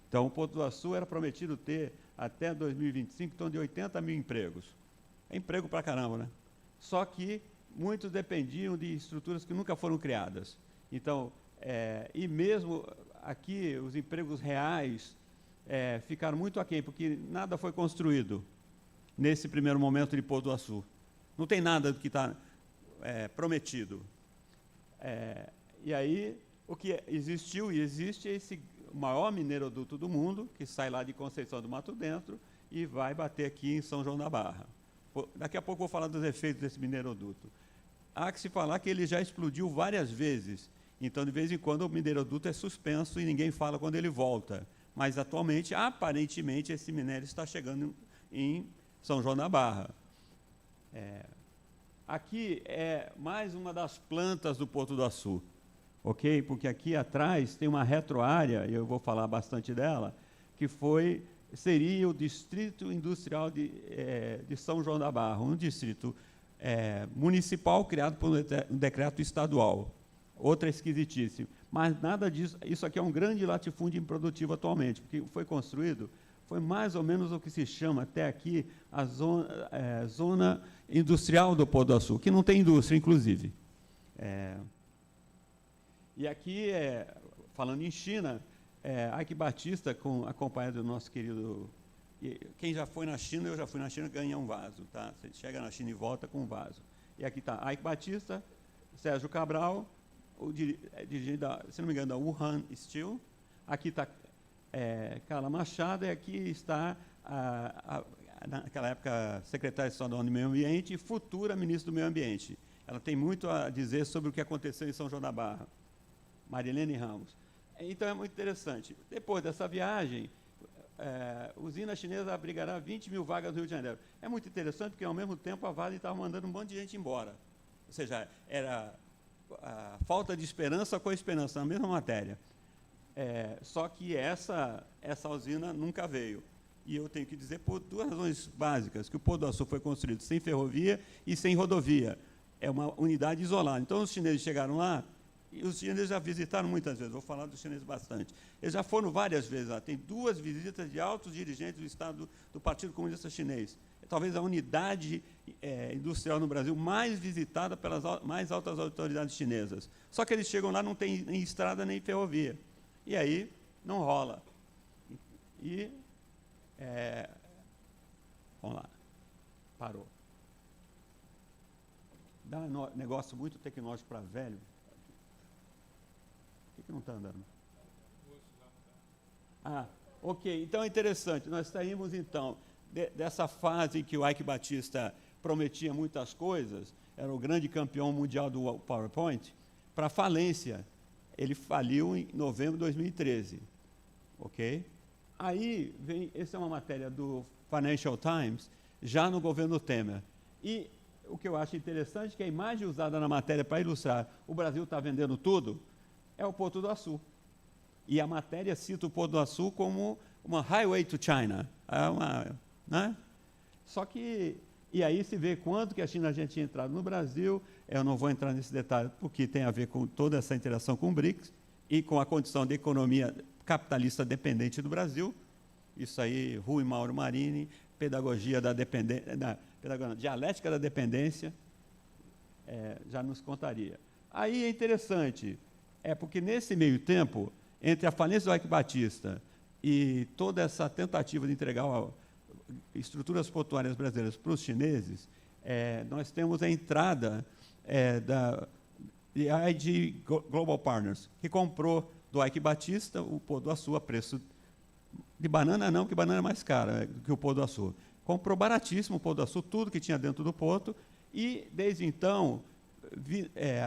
Então, o Porto do Açu era prometido ter, até 2025, em torno de 80 mil empregos. É emprego para caramba, né? Só que muitos dependiam de estruturas que nunca foram criadas. Então, e mesmo aqui, os empregos reais ficaram muito aquém, porque nada foi construído nesse primeiro momento de Pôr do Açu. Não tem nada do que está prometido. E aí, o que existiu e existe é esse maior mineroduto do mundo, que sai lá de Conceição do Mato Dentro e vai bater aqui em São João da Barra. Daqui a pouco vou falar dos efeitos desse mineroduto. Há que se falar que ele já explodiu várias vezes. Então, de vez em quando, o mineroduto é suspenso e ninguém fala quando ele volta. Mas, atualmente, aparentemente, esse minério está chegando em São João da Barra. Aqui é mais uma das plantas do Porto do Açu, ok? Porque aqui atrás tem uma retroárea, e eu vou falar bastante dela, que seria o Distrito Industrial de São João da Barra, um distrito municipal criado por um decreto estadual. Outra esquisitíssima. Mas nada disso, isso aqui é um grande latifúndio improdutivo atualmente, porque foi construído, foi mais ou menos o que se chama até aqui a zona industrial do Pôr do Açu, que não tem indústria, inclusive. E aqui, falando em China, Ike Batista, acompanhado do nosso querido... Quem já foi na China, eu já fui na China, ganha um vaso. Tá? Você chega na China e volta com um vaso. E aqui está Ike Batista, Sérgio Cabral, dirigente, se não me engano, da Wuhan Steel. Aqui está Carla Machado, e aqui está naquela época, secretária estadual do Meio Ambiente e futura ministra do Meio Ambiente. Ela tem muito a dizer sobre o que aconteceu em São João da Barra. Marilene Ramos. Então, é muito interessante. Depois dessa viagem, a usina chinesa abrigará 20 mil vagas no Rio de Janeiro. É muito interessante, porque, ao mesmo tempo, a Vale estava mandando um monte de gente embora. Ou seja, era a falta de esperança com a esperança, na mesma matéria. Só que essa usina nunca veio. E eu tenho que dizer por duas razões básicas, que o Pôr do Açu foi construído sem ferrovia e sem rodovia. É uma unidade isolada. Então, os chineses chegaram lá, e os chineses já visitaram muitas vezes, vou falar dos chineses bastante. Eles já foram várias vezes lá. Tem 2 visitas de altos dirigentes do Estado do Partido Comunista Chinês. É talvez a unidade industrial no Brasil mais visitada pelas mais altas autoridades chinesas. Só que eles chegam lá, não tem nem estrada nem ferrovia. E aí, não rola. E... vamos lá. Parou. Dá um negócio muito tecnológico para velho. Por que não está andando? Ok. Então, é interessante. Nós saímos, então, dessa fase em que o Ike Batista prometia muitas coisas, era o grande campeão mundial do PowerPoint, para a falência. Ele faliu em novembro de 2013. Ok? Aí, essa é uma matéria do Financial Times, já no governo Temer. E o que eu acho interessante é que a imagem usada na matéria para ilustrar o Brasil está vendendo tudo é o Porto do Açu. E a matéria cita o Porto do Açu como uma highway to China. Né? Só que, e aí se vê quanto que a China já tinha entrado no Brasil. Eu não vou entrar nesse detalhe, porque tem a ver com toda essa interação com o BRICS e com a condição de economia capitalista dependente do Brasil. Isso aí, Rui Mauro Marini, pedagogia da dependência, dialética da dependência, já nos contaria. Aí é interessante, porque nesse meio tempo, entre a falência do Ike Batista e toda essa tentativa de entregar estruturas portuárias brasileiras para os chineses, nós temos a entrada da IG Global Partners, que comprou do Ike Batista o Pôr do Açu a preço de banana, não, que banana é mais cara que o Pôr do Açu. Comprou baratíssimo o Pôr do Açu, tudo que tinha dentro do porto, e, desde então,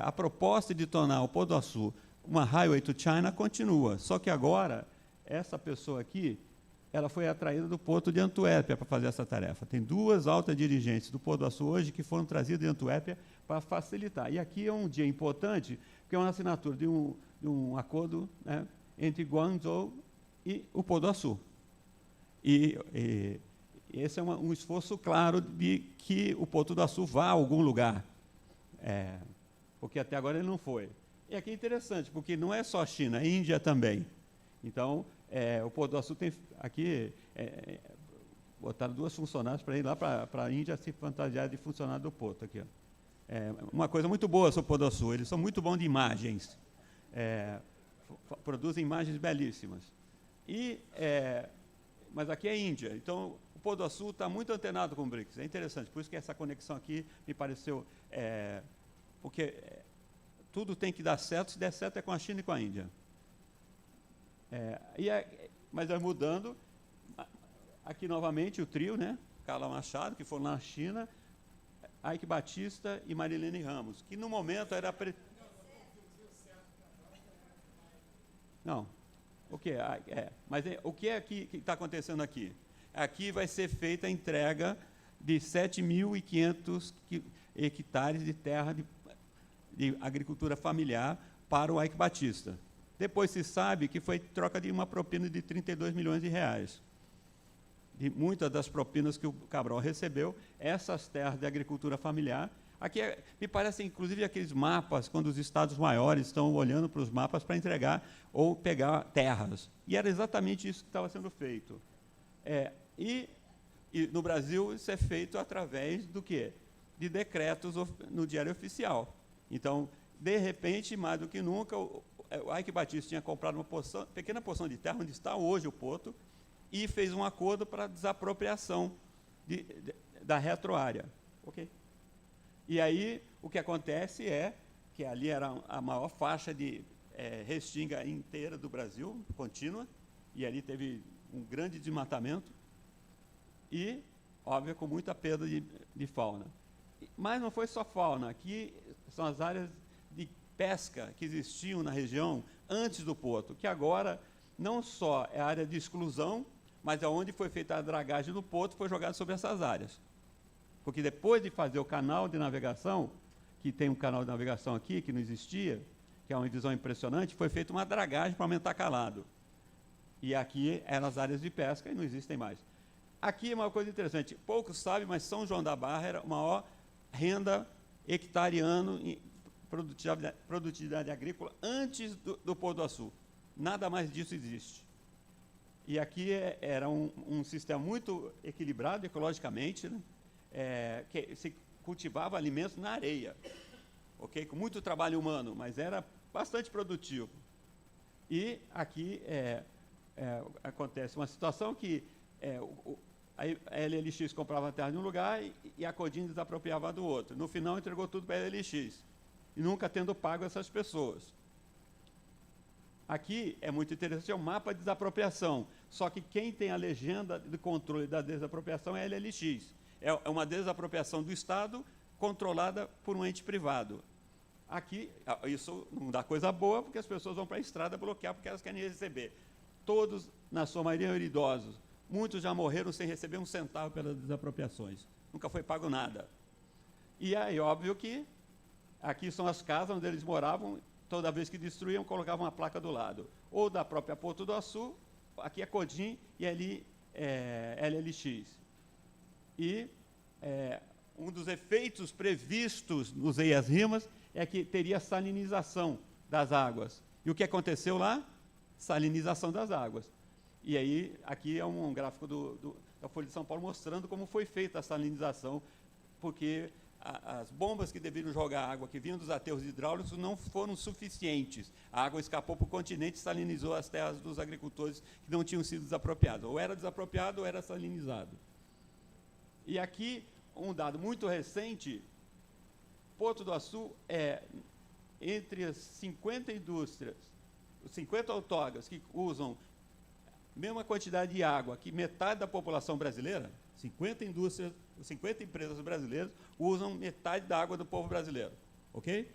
a proposta de tornar o Pôr do Açu uma highway to China continua. Só que agora, essa pessoa aqui, ela foi atraída do porto de Antuérpia para fazer essa tarefa. Tem 2 altas dirigentes do Pôr do Açu hoje que foram trazidas de Antuérpia para facilitar. E aqui é um dia importante, porque é uma assinatura de um acordo, né, entre Guangzhou e o Pôr do Açu. E esse é um esforço claro de que o Porto do Açu vá a algum lugar, porque até agora ele não foi. E aqui é interessante, porque não é só a China, a Índia também. Então, o Porto do Açu tem aqui, botaram 2 funcionários para ir lá para a Índia se fantasiar de funcionário do porto. Aqui, ó. Uma coisa muito boa sobre o Porto do Açu, eles são muito bons de imagens, produzem imagens belíssimas. Mas aqui é Índia, então o Pôr do Açu está muito antenado com o BRICS. É interessante, por isso que essa conexão aqui me pareceu... porque tudo tem que dar certo, se der certo é com a China e com a Índia. Mas vai mudando. Aqui, novamente, o trio, né? Carla Machado, que foram na China, Ike Batista e Marilene Ramos, que no momento era... Não. O que mas o que é que está acontecendo aqui? Aqui vai ser feita a entrega de 7.500 hectares de terra de agricultura familiar para o Ike Batista. Depois se sabe que foi troca de uma propina de 32 milhões de reais. De muitas das propinas que o Cabral recebeu, essas terras de agricultura familiar. Aqui me parecem, inclusive, aqueles mapas, quando os estados maiores estão olhando para os mapas para entregar ou pegar terras. E era exatamente isso que estava sendo feito. E no Brasil, isso é feito através do quê? De decretos no Diário Oficial. Então, de repente, mais do que nunca, o Ike Batista tinha comprado uma pequena porção de terra, onde está hoje o porto, e fez um acordo para desapropriação da retroárea. Ok? E aí, o que acontece é que ali era a maior faixa de restinga inteira do Brasil, contínua, e ali teve um grande desmatamento, e óbvio, com muita perda de fauna. Mas não foi só fauna, aqui são as áreas de pesca que existiam na região antes do porto, que agora não só é área de exclusão, mas onde foi feita a dragagem do porto foi jogado sobre essas áreas. Porque depois de fazer o canal de navegação, que tem um canal de navegação aqui, que não existia, que é uma visão impressionante, foi feita uma dragagem para aumentar calado. E aqui eram as áreas de pesca e não existem mais. Aqui é uma coisa interessante, poucos sabem, mas São João da Barra era a maior renda hectare ano em produtividade agrícola antes do Pôr do Açu. Nada mais disso existe. E aqui era um sistema muito equilibrado ecologicamente, né? Que se cultivava alimentos na areia, okay? Com muito trabalho humano, mas era bastante produtivo. E aqui acontece uma situação que a LLX comprava a terra de um lugar e a Codim desapropriava do outro. No final, entregou tudo para a LLX, e nunca tendo pago essas pessoas. Aqui é muito interessante, é um mapa de desapropriação, só que quem tem a legenda de controle da desapropriação é a LLX. É uma desapropriação do Estado controlada por um ente privado. Aqui, isso não dá coisa boa, porque as pessoas vão para a estrada bloquear porque elas querem receber. Todos, na sua maioria, eram idosos. Muitos já morreram sem receber um centavo pelas desapropriações. Nunca foi pago nada. E aí, óbvio que aqui são as casas onde eles moravam, toda vez que destruíam, colocavam uma placa do lado. Ou da própria Porto do Açu, aqui é Codim e ali é LLX. E um dos efeitos previstos, usei as rimas, é que teria salinização das águas. E o que aconteceu lá? Salinização das águas. E aí, aqui é um gráfico da Folha de São Paulo mostrando como foi feita a salinização, porque as bombas que deveriam jogar água que vinham dos aterros hidráulicos não foram suficientes. A água escapou para o continente e salinizou as terras dos agricultores que não tinham sido desapropriadas. Ou era desapropriado ou era salinizado. E aqui, um dado muito recente, Porto do Açu entre as 50 indústrias, os 50 autarcas que usam a mesma quantidade de água que metade da população brasileira, 50 indústrias, 50 empresas brasileiras usam metade da água do povo brasileiro. Ok?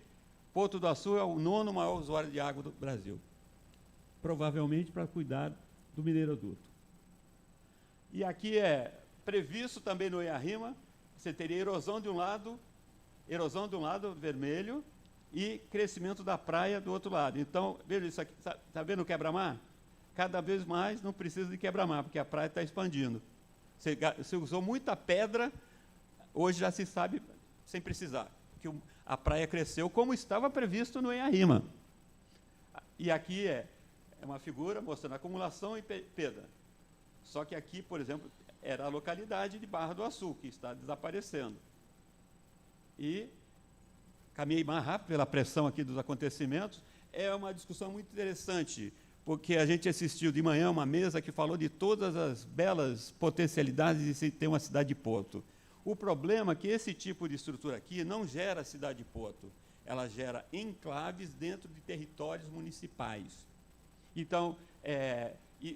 Porto do Açu é o 9º maior usuário de água do Brasil. Provavelmente para cuidar do mineiroduto. E aqui previsto também no IARIMA, você teria erosão de um lado vermelho e crescimento da praia do outro lado. Então, veja isso aqui, está vendo o quebra-mar? Cada vez mais não precisa de quebra-mar, porque a praia está expandindo. Você usou muita pedra, hoje já se sabe sem precisar, que a praia cresceu como estava previsto no IARIMA. E aqui é uma figura mostrando acumulação e perda. Só que aqui, por exemplo, era a localidade de Barra do Açu, que está desaparecendo. E caminhei mais rápido pela pressão aqui dos acontecimentos. É uma discussão muito interessante, porque a gente assistiu de manhã uma mesa que falou de todas as belas potencialidades de se ter uma cidade-porto. O problema é que esse tipo de estrutura aqui não gera cidade-porto, ela gera enclaves dentro de territórios municipais. Então,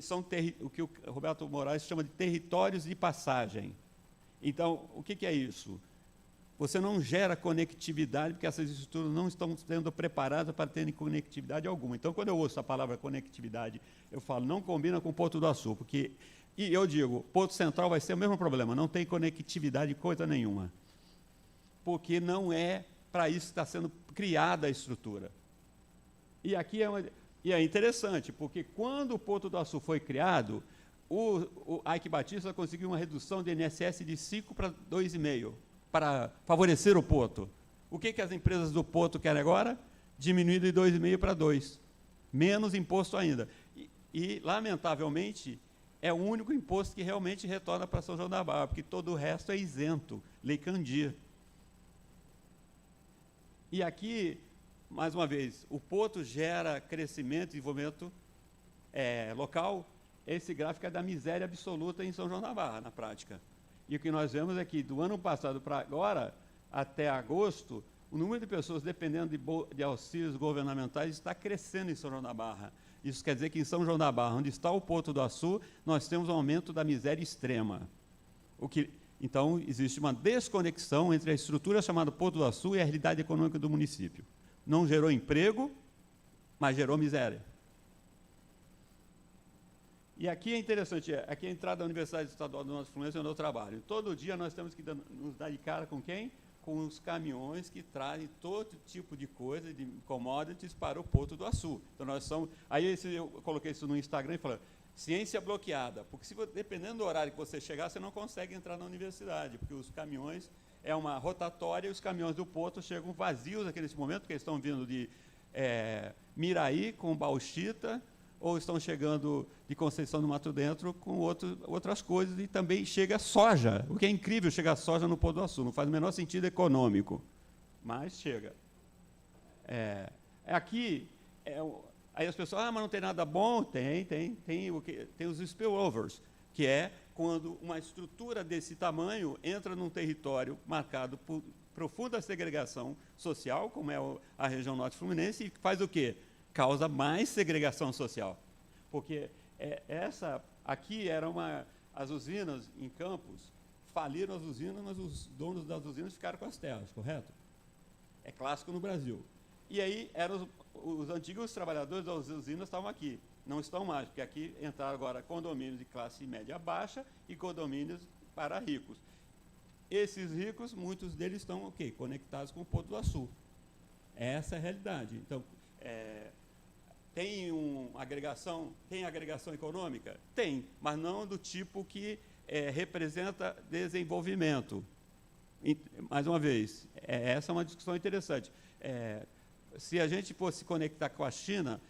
são o que o Roberto Moraes chama de territórios de passagem. Então, o que é isso? Você não gera conectividade, porque essas estruturas não estão sendo preparadas para terem conectividade alguma. Então, quando eu ouço a palavra conectividade, eu falo, não combina com o Porto do Açu, porque, e eu digo, Porto Central vai ser o mesmo problema, não tem conectividade coisa nenhuma, porque não é para isso que está sendo criada a estrutura. E aqui é interessante, porque quando o Porto do Açu foi criado, o Ike Batista conseguiu uma redução de INSS de 5 para 2,5%, para favorecer o porto. O que as empresas do porto querem agora? Diminuir de 2,5 para 2. Menos imposto ainda. E, lamentavelmente, é o único imposto que realmente retorna para São João da Barra, porque todo o resto é isento, Lei Candir. E aqui, mais uma vez, o porto gera crescimento e desenvolvimento local. Esse gráfico é da miséria absoluta em São João da Barra, na prática. E o que nós vemos é que, do ano passado para agora, até agosto, o número de pessoas dependendo de auxílios governamentais está crescendo em São João da Barra. Isso quer dizer que em São João da Barra, onde está o Porto do Açu, nós temos um aumento da miséria extrema. Então, existe uma desconexão entre a estrutura chamada Porto do Açu e a realidade econômica do município. Não gerou emprego, mas gerou miséria. E aqui é interessante, aqui é a entrada da Universidade Estadual do Norte Fluminense, onde eu trabalho. Todo dia nós temos que nos dar de cara com quem? Com os caminhões que trazem todo tipo de coisa, de commodities, para o Porto do Açu. Então, nós somos... Aí eu coloquei isso no Instagram e falei, ciência bloqueada, porque dependendo do horário que você chegar, você não consegue entrar na universidade, porque os caminhões, é uma rotatória, e os caminhões do Porto chegam vazios aqui nesse momento, porque eles estão vindo de Miraí, com bauxita, ou estão chegando de Conceição do Mato Dentro com outras coisas, e também chega soja, o que é incrível, chega soja no Porto do Açu, não faz o menor sentido econômico, mas chega. Aqui, aí as pessoas, mas não tem nada bom? Tem os spillovers, que é quando uma estrutura desse tamanho entra num território marcado por profunda segregação social, como é a região norte fluminense, e faz o quê? Causa mais segregação social. Porque aqui as usinas em Campos, faliram as usinas, mas os donos das usinas ficaram com as terras, correto? É clássico no Brasil. E aí, os antigos trabalhadores das usinas estavam aqui. Não estão mais, porque aqui entraram agora condomínios de classe média baixa e condomínios para ricos. Esses ricos, muitos deles estão conectados com o Porto do Açu. Essa é a realidade. Então, tem agregação econômica? Tem, mas não do tipo que representa desenvolvimento. Mais uma vez, essa é uma discussão interessante. Se a gente fosse se conectar com a China,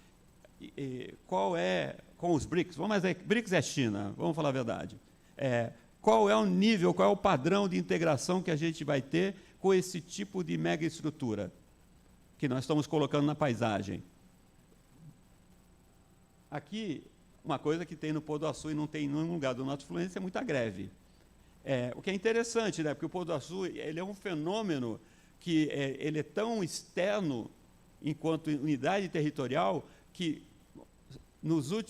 com os BRICS, BRICS é China, vamos falar a verdade. Qual é o nível, qual é o padrão de integração que a gente vai ter com esse tipo de mega estrutura que nós estamos colocando na paisagem? Aqui, uma coisa que tem no Porto do Açu e não tem em nenhum lugar do Norte Fluminense é muita greve. O que é interessante, né, porque o Porto do Açu ele é um fenômeno que ele é tão externo enquanto unidade territorial que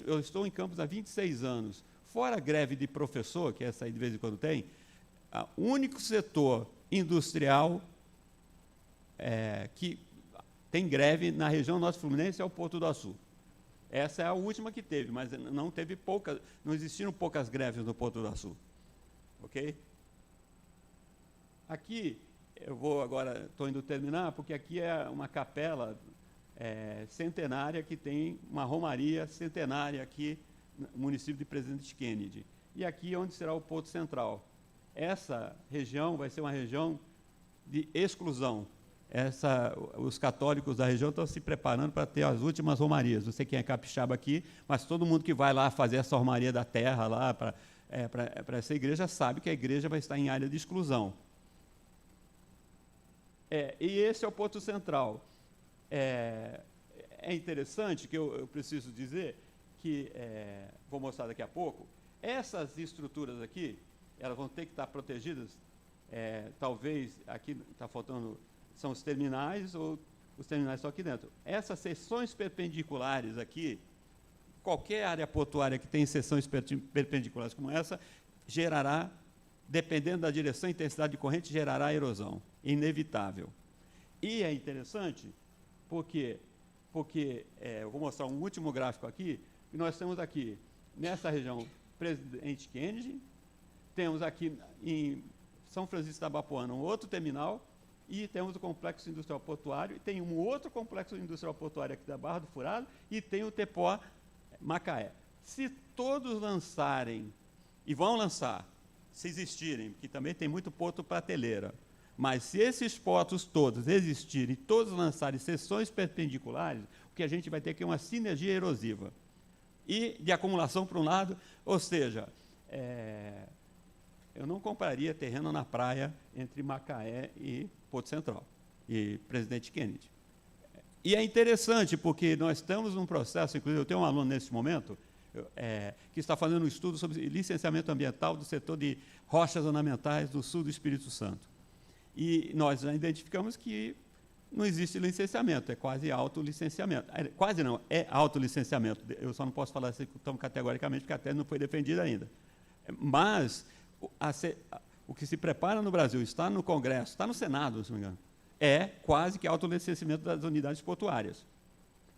eu estou em Campos há 26 anos. Fora a greve de professor, que essa aí de vez em quando tem, o único setor industrial que tem greve na região Norte Fluminense é o Porto do Açu. Essa é a última que teve, mas não existiram poucas greves no Porto do Açu. Ok? Aqui, estou indo terminar, porque aqui é uma capela centenária que tem uma romaria centenária aqui no município de Presidente Kennedy. E aqui é onde será o Porto Central. Essa região vai ser uma região de exclusão. Os católicos da região estão se preparando para ter as últimas romarias. Não sei quem é capixaba aqui, mas todo mundo que vai lá fazer essa romaria da terra lá para essa igreja sabe que a igreja vai estar em área de exclusão. E esse é o Porto Central. É interessante que eu preciso dizer que, vou mostrar daqui a pouco, essas estruturas aqui, elas vão ter que estar protegidas, talvez, aqui está faltando, são os terminais, ou os terminais estão aqui dentro. Essas seções perpendiculares aqui, qualquer área portuária que tem seções perpendiculares como essa, gerará, dependendo da direção e intensidade de corrente, gerará erosão, inevitável. E é interessante porque eu vou mostrar um último gráfico aqui, e nós temos aqui, nessa região, Presidente Kennedy, temos aqui em São Francisco da Bapuana um outro terminal, e temos o Complexo Industrial Portuário, e tem um outro Complexo Industrial Portuário aqui da Barra do Furado, e tem o Tepó Macaé. Se todos lançarem, e vão lançar, se existirem, porque também tem muito porto prateleira, mas se esses portos todos existirem, todos lançarem seções perpendiculares, o que a gente vai ter aqui é uma sinergia erosiva. E de acumulação para um lado, ou seja, eu não compraria terreno na praia entre Macaé e Porto Central, e Presidente Kennedy. E é interessante, porque nós estamos num processo, inclusive eu tenho um aluno nesse momento, que está fazendo um estudo sobre licenciamento ambiental do setor de rochas ornamentais do sul do Espírito Santo. E nós já identificamos que não existe licenciamento, é quase autolicenciamento. Quase não, é autolicenciamento. Eu só não posso falar assim tão categoricamente, porque a tese não foi defendida ainda. Mas o que se prepara no Brasil, está no Congresso, está no Senado, se não me engano, é quase que autolicenciamento das unidades portuárias.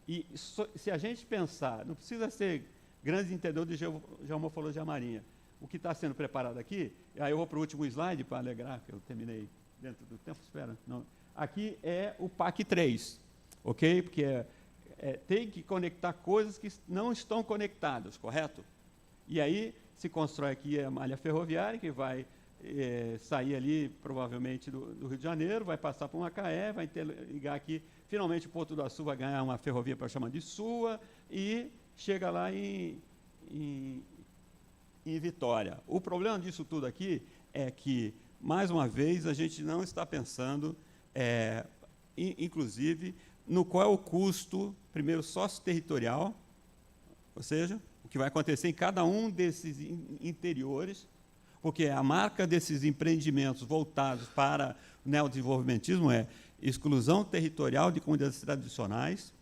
E se a gente pensar, não precisa ser grande entendedor de geomorfologia marinha, o que está sendo preparado aqui, aí eu vou para o último slide para alegrar, que eu terminei dentro do tempo, espera. Não. Aqui é o PAC 3, ok? Porque tem que conectar coisas que não estão conectadas, correto? E aí se constrói aqui a malha ferroviária, que vai sair ali, provavelmente, do Rio de Janeiro, vai passar por Macaé, vai ligar aqui, finalmente o Porto do Açu vai ganhar uma ferrovia para chamar de SUA, e chega lá em Vitória. O problema disso tudo aqui é que, mais uma vez, a gente não está pensando, inclusive, no qual é o custo, primeiro, sócio-territorial, ou seja, o que vai acontecer em cada um desses interiores, porque a marca desses empreendimentos voltados para o neodesenvolvimentismo é exclusão territorial de comunidades tradicionais,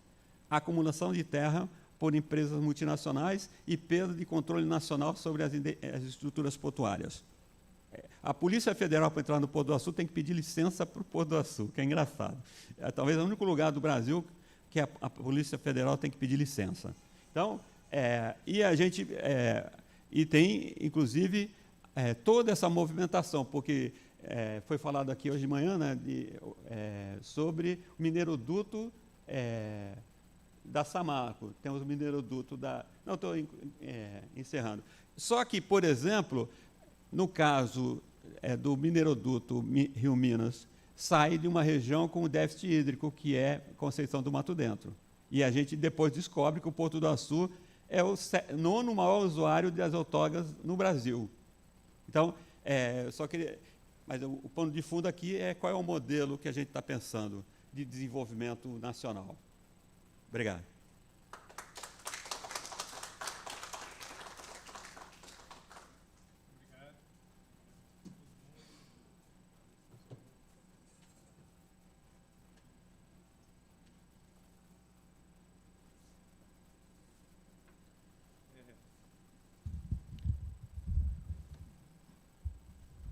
acumulação de terra por empresas multinacionais e perda de controle nacional sobre as estruturas portuárias. A Polícia Federal, para entrar no Porto do Açu, tem que pedir licença para o Porto do Açu, que é engraçado. Talvez é o único lugar do Brasil que a Polícia Federal tem que pedir licença. Então, e tem, inclusive, toda essa movimentação, porque foi falado aqui hoje de manhã, né, sobre o mineroduto da Samarco, temos o mineroduto da... Não, estou encerrando. Só que, por exemplo, no caso do mineroduto Rio-Minas, sai de uma região com déficit hídrico, que é Conceição do Mato Dentro. E a gente depois descobre que o Porto do Açu é o 9º maior usuário das outorgas no Brasil. Então, só queria... Mas o pano de fundo aqui é qual é o modelo que a gente está pensando de desenvolvimento nacional. Obrigado.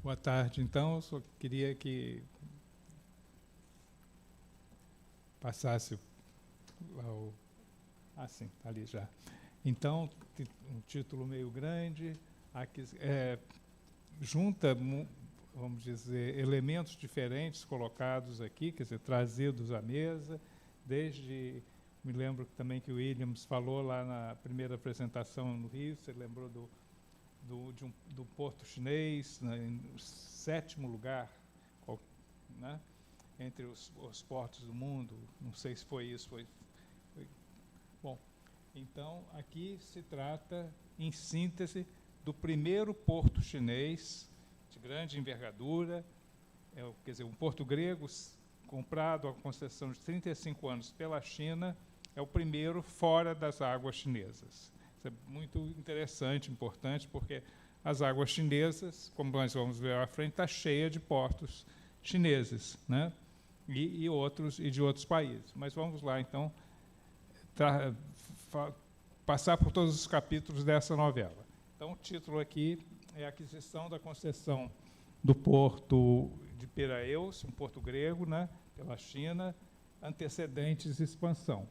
Boa tarde. Então, eu só queria que passasse ao... Ah, sim, está ali já. Então, um título meio grande, junta, vamos dizer, elementos diferentes colocados aqui, quer dizer, trazidos à mesa, desde... Me lembro também que o Williams falou lá na primeira apresentação no Rio, você lembrou do Porto Chinês, né, em 7º lugar, né, entre os portos do mundo. Não sei se foi isso. Bom, então, aqui se trata, em síntese, do primeiro porto chinês de grande envergadura, quer dizer, um porto grego comprado a concessão de 35 anos pela China, é o primeiro fora das águas chinesas. Isso é muito interessante, importante, porque as águas chinesas, como nós vamos ver à frente, está cheia de portos chineses, né? e de outros países. Mas vamos lá, então, passar por todos os capítulos dessa novela. Então, o título aqui é a aquisição da concessão do porto de Piraeus, um porto grego, né, pela China, antecedentes e expansão.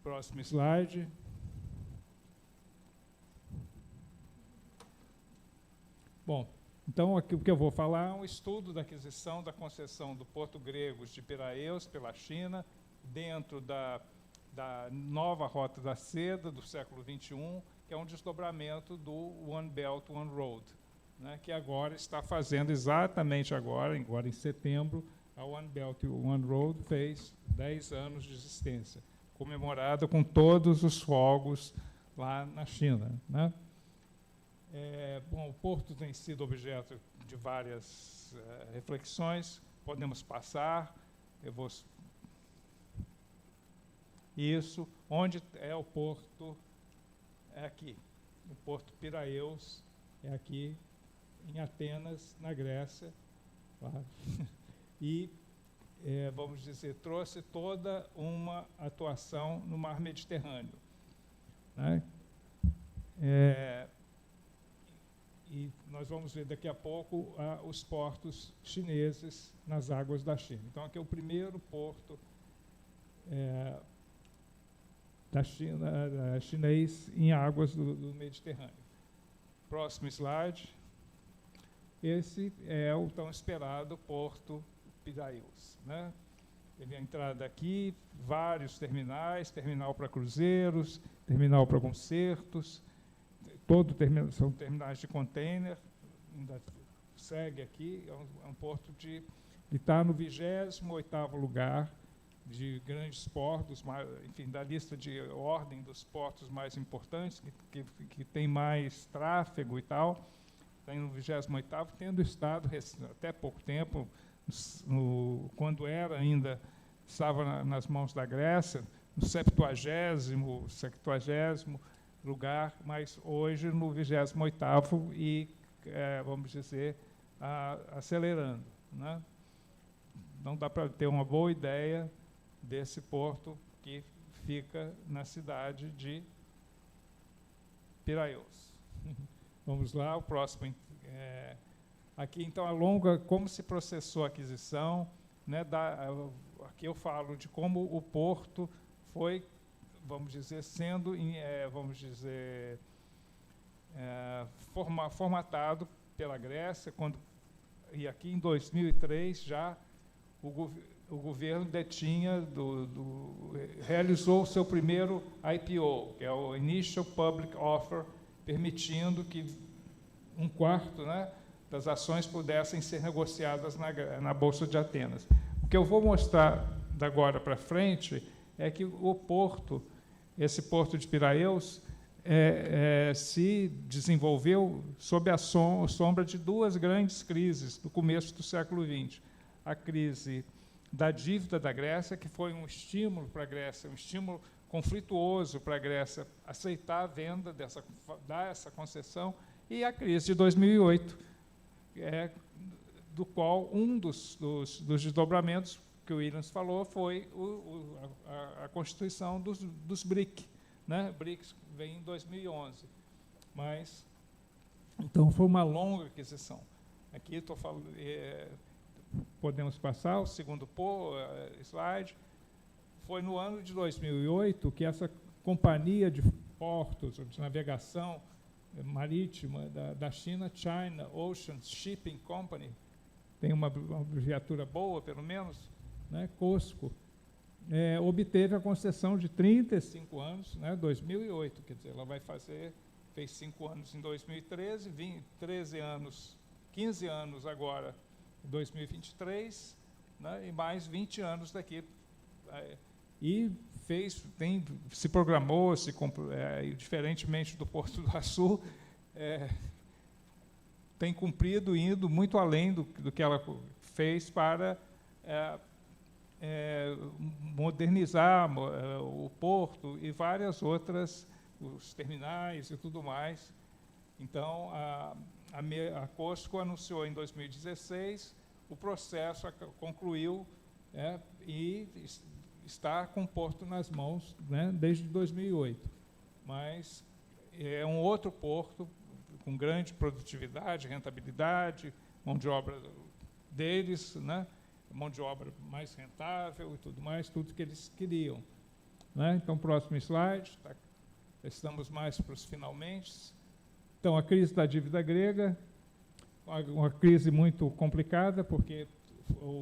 Próximo slide. Bom, então, aqui o que eu vou falar é um estudo da aquisição da concessão do Porto Grego de Piraeus pela China, dentro da nova Rota da Seda do século XXI, que é um desdobramento do One Belt, One Road, né, que agora está fazendo, exatamente agora em setembro, a One Belt, One Road fez 10 anos de existência, comemorada com todos os fogos lá na China, né? Bom, o porto tem sido objeto de várias reflexões, podemos passar, eu vou... Isso, onde é o porto? É aqui, o Porto Piraeus, é aqui em Atenas, na Grécia, claro. E, vamos dizer, trouxe toda uma atuação no mar Mediterrâneo, né? e nós vamos ver daqui a pouco os portos chineses nas águas da China. Então, aqui é o primeiro porto da China, chinês em águas do Mediterrâneo. Próximo slide. Esse é o tão esperado Porto Piraeus, né? Teve a entrada aqui, vários terminais, terminal para cruzeiros, terminal para concertos, são terminais de container, ainda segue aqui, é um porto de está no 28º lugar de grandes portos, enfim, da lista de ordem dos portos mais importantes, que tem mais tráfego e tal, está no 28º, tendo estado até pouco tempo, quando ainda estava nas mãos da Grécia, no 70º lugar, mas hoje no 28º e, vamos dizer, acelerando, né? Então dá para ter uma boa ideia desse porto que fica na cidade de Piraeus. Vamos lá, o próximo. Aqui, então, como se processou a aquisição, né, aqui eu falo de como o porto foi, vamos dizer, sendo, formatado pela Grécia, e aqui em 2003 já o governo realizou o seu primeiro IPO, que é o Initial Public Offer, permitindo que 1/4, né, das ações pudessem ser negociadas na Bolsa de Atenas. O que eu vou mostrar da agora para frente é que esse porto de Piraeus, se desenvolveu sob a sombra de duas grandes crises do começo do século XX. A crise da dívida da Grécia, que foi um estímulo para a Grécia, um estímulo conflituoso para a Grécia aceitar a venda, dar essa concessão, e a crise de 2008, do qual um dos desdobramentos que o Williams falou foi a constituição dos BRIC. Né? BRICS vem em 2011. Mas, então, foi uma longa aquisição. Aqui estou falando... podemos passar o segundo slide. Foi no ano de 2008 que essa companhia de portos, de navegação marítima da China, China Ocean Shipping Company, tem uma abreviatura boa, pelo menos, né, COSCO, obteve a concessão de 35 anos, né, 2008, quer dizer, ela fez 5 anos em 2013, 13 anos, 15 anos agora, 2023, né, e mais 20 anos daqui. E se programou, diferentemente do Porto do Açu, tem cumprido, indo muito além do que ela fez para modernizar o porto e várias outras, os terminais e tudo mais. Então, a COSCO anunciou em 2016, o processo concluiu, e está com o porto nas mãos, né, desde 2008. Mas é um outro porto com grande produtividade, rentabilidade, mão de obra deles, né, mão de obra mais rentável e tudo mais, tudo que eles queriam. Né? Então, próximo slide. Estamos mais para os finalmente. Então, a crise da dívida grega, uma crise muito complicada, porque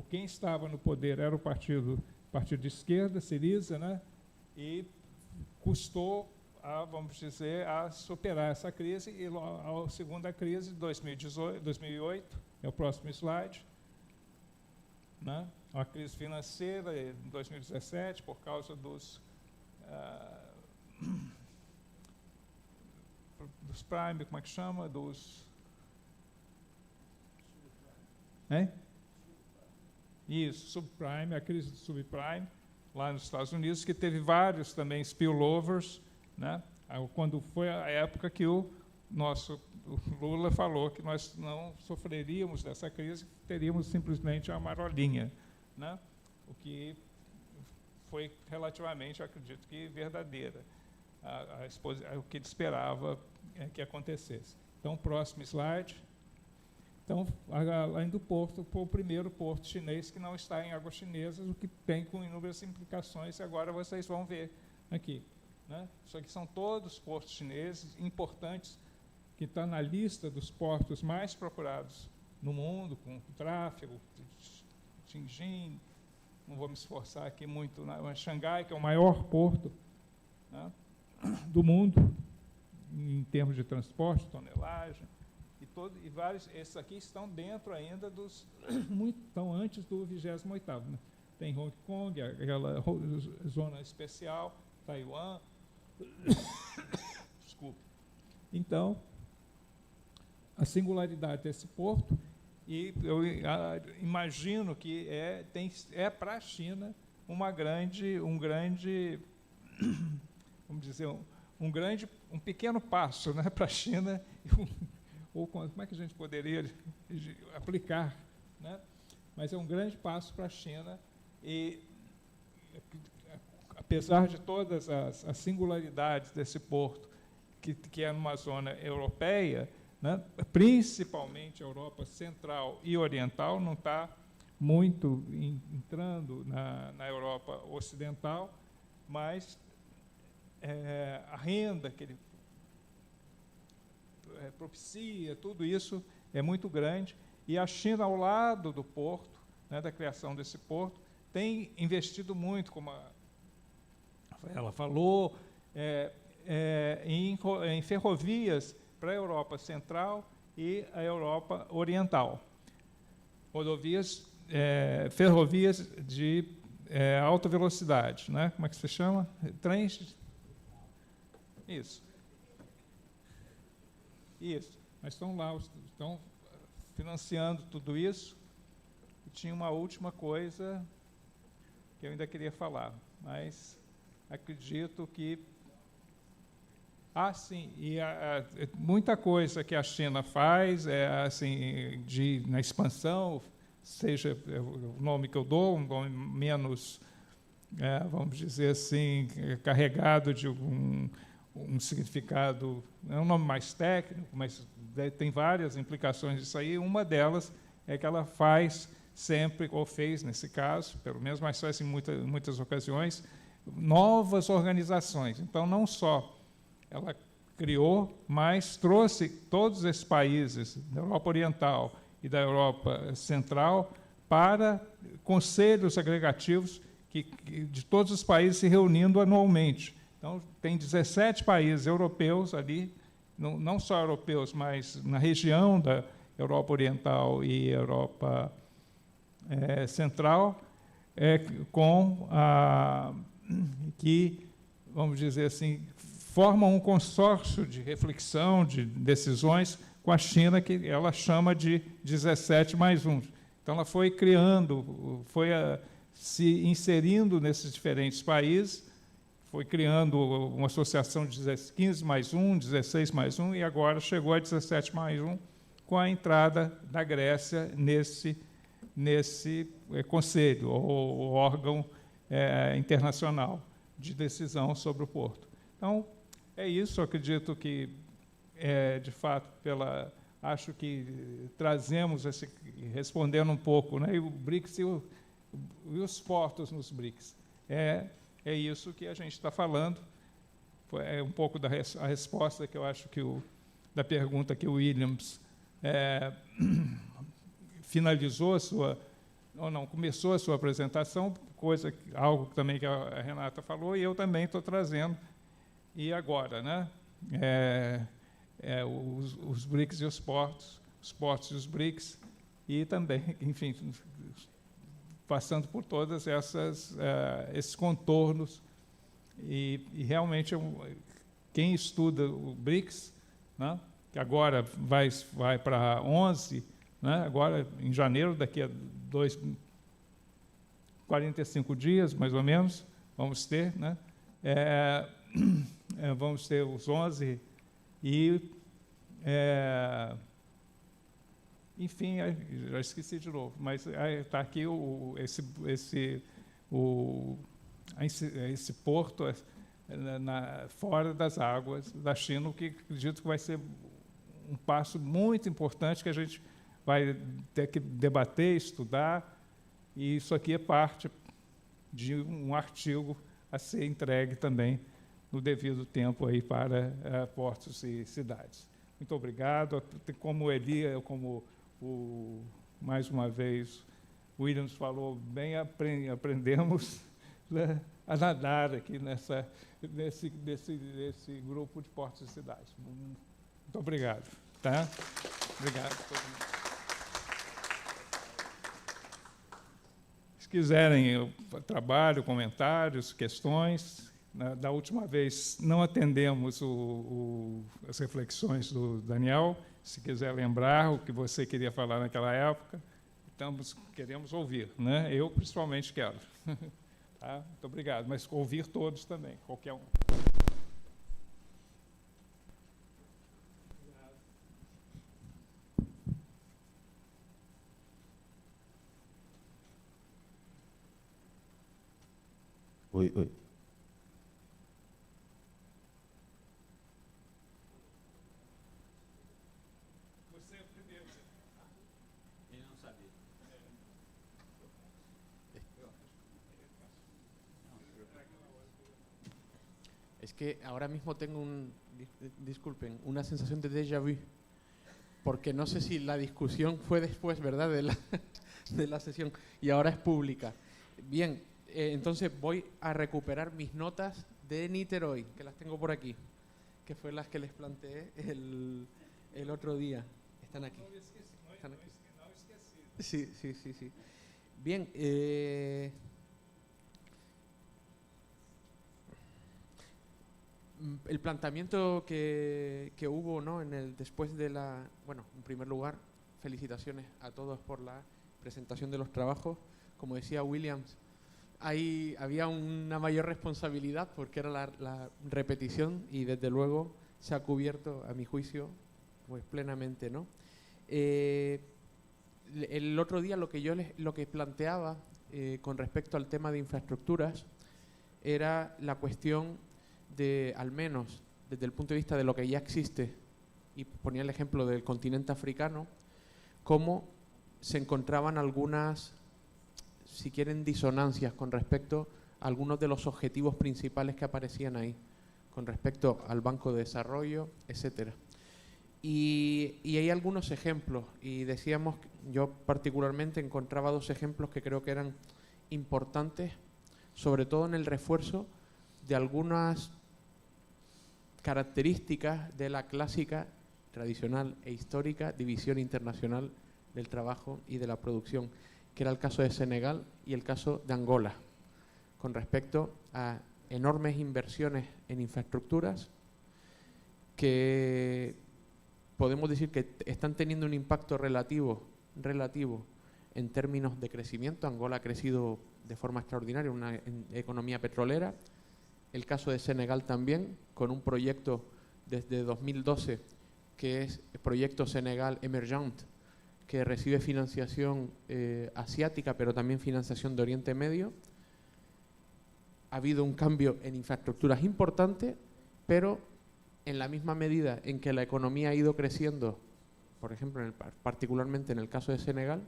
quem estava no poder era o partido de esquerda, Syriza, né? E custou, vamos dizer, a superar essa crise. E a segunda crise, 2008, é o próximo slide, né? Uma crise financeira em 2017, por causa dos prime, como é que chama? Isso, subprime, a crise do subprime, lá nos Estados Unidos, que teve vários também spillovers, né? Quando foi a época que o Lula falou que nós não sofreríamos dessa crise, teríamos simplesmente a marolinha, né? O que foi relativamente, acredito que, verdadeira, o que ele esperava que acontecesse. Então, próximo slide. Então, além do porto, foi o primeiro porto chinês que não está em águas chinesas, o que tem com inúmeras implicações, e agora vocês vão ver aqui. Né? Isso aqui são todos portos chineses importantes, que estão na lista dos portos mais procurados no mundo, com tráfego, Tianjin, não vou me esforçar aqui muito, mas Xangai, que é o maior porto, né, do mundo, em termos de transporte, tonelagem, e vários, esses aqui estão dentro ainda estão antes do 28º. Né? Tem Hong Kong, aquela zona especial, Taiwan. Desculpe. Então, a singularidade desse porto, e eu imagino que é para a China um pequeno passo, né, para a China, ou como é que a gente poderia aplicar, né? Mas é um grande passo para a China, e apesar de todas as singularidades desse porto, que é numa zona europeia, né, principalmente a Europa Central e Oriental, não está muito entrando na Europa Ocidental, mas a renda que ele propicia, tudo isso é muito grande, e a China, ao lado do porto, né, da criação desse porto, tem investido muito, como ela falou, em ferrovias para a Europa Central e a Europa Oriental. Ferrovias de alta velocidade, né? Como é que se chama? Trens? Isso. Mas estão lá, estão financiando tudo isso. E tinha uma última coisa que eu ainda queria falar, mas acredito que... sim, e muita coisa que a China faz assim, na expansão, seja o nome que eu dou, um nome menos, vamos dizer assim, carregado de um significado, é um nome mais técnico, mas tem várias implicações disso aí. Uma delas é que ela faz sempre, ou fez nesse caso, pelo menos, mas faz em muitas ocasiões, novas organizações. Então, não só ela criou, mas trouxe todos esses países da Europa Oriental e da Europa Central para conselhos agregativos de todos os países se reunindo anualmente. Então, tem 17 países europeus ali, não só europeus, mas na região da Europa Oriental e Europa Central, que, vamos dizer assim, formam um consórcio de reflexão, de decisões com a China, que ela chama de 17+1. Então, ela foi criando, se inserindo nesses diferentes países, foi criando uma associação de 15+1, 16+1, e agora chegou a 17+1, com a entrada da Grécia nesse conselho, ou órgão internacional de decisão sobre o porto. Então, é isso. Eu acredito que, de fato, acho que trazemos, respondendo um pouco, né, o BRICS e os portos nos BRICS. É isso que a gente está falando. É um pouco a resposta que eu acho da pergunta que o Williams finalizou começou a sua apresentação, algo também que a Renata falou, e eu também estou trazendo. E agora, né? Os BRICS e os portos e os BRICS, e também, enfim, passando por todas esses contornos. E realmente, quem estuda o BRICS, né, que agora vai para 11, né, agora em janeiro, daqui a 45 dias, mais ou menos, vamos ter, né, vamos ter os 11 e, enfim, já esqueci de novo, mas está aqui esse porto fora das águas da China, o que acredito que vai ser um passo muito importante que a gente vai ter que debater, estudar, e isso aqui é parte de um artigo a ser entregue também no devido tempo aí para portos e cidades. Muito obrigado. Como Eli, como mais uma vez o Williams falou, bem aprendemos, né, a nadar aqui nesse grupo de portos e cidades. Muito obrigado. Tá? Obrigado a todo mundo. Se quiserem eu trabalho, comentários, questões. Da última vez não atendemos as reflexões do Daniel. Se quiser lembrar o que você queria falar naquela época, queremos ouvir, né? Eu principalmente quero. Tá? Muito obrigado, mas ouvir todos também, qualquer um. Oi. Você primeiro. Ele não sabia. Es que ahora mismo tengo disculpen, una sensación de déjà vu, porque no sé si la discusión fue después, ¿verdad?, de la sesión, y ahora es pública. Bien, entonces voy a recuperar mis notas de Niterói, que las tengo por aquí, que fue las que les planteé el otro día. Están aquí. ¿Están aquí? Sí. Bien, el planteamiento que hubo, ¿no?, después de la... Bueno, en primer lugar, felicitaciones a todos por la presentación de los trabajos. Como decía Williams, había una mayor responsabilidad porque era la repetición y desde luego se ha cubierto, a mi juicio, pues plenamente, ¿no? El otro día lo que planteaba con respecto al tema de infraestructuras era la cuestión de, al menos desde el punto de vista de lo que ya existe, y ponía el ejemplo del continente africano, cómo se encontraban algunas, si quieren, disonancias con respecto a algunos de los objetivos principales que aparecían ahí, con respecto al Banco de Desarrollo, etcétera. Y hay algunos ejemplos, y decíamos, yo particularmente encontraba dos ejemplos que creo que eran importantes, sobre todo en el refuerzo de algunas características de la clásica, tradicional e histórica división internacional del trabajo y de la producción, que era el caso de Senegal y el caso de Angola, con respecto a enormes inversiones en infraestructuras que podemos decir que están teniendo un impacto relativo en términos de crecimiento. Angola ha crecido de forma extraordinaria, una economía petrolera. El caso de Senegal también, con un proyecto desde 2012 que es el proyecto Senegal Emergent, que recibe financiación asiática, pero también financiación de Oriente Medio. Ha habido un cambio en infraestructuras importante, pero en la misma medida en que la economía ha ido creciendo, por ejemplo, particularmente en el caso de Senegal,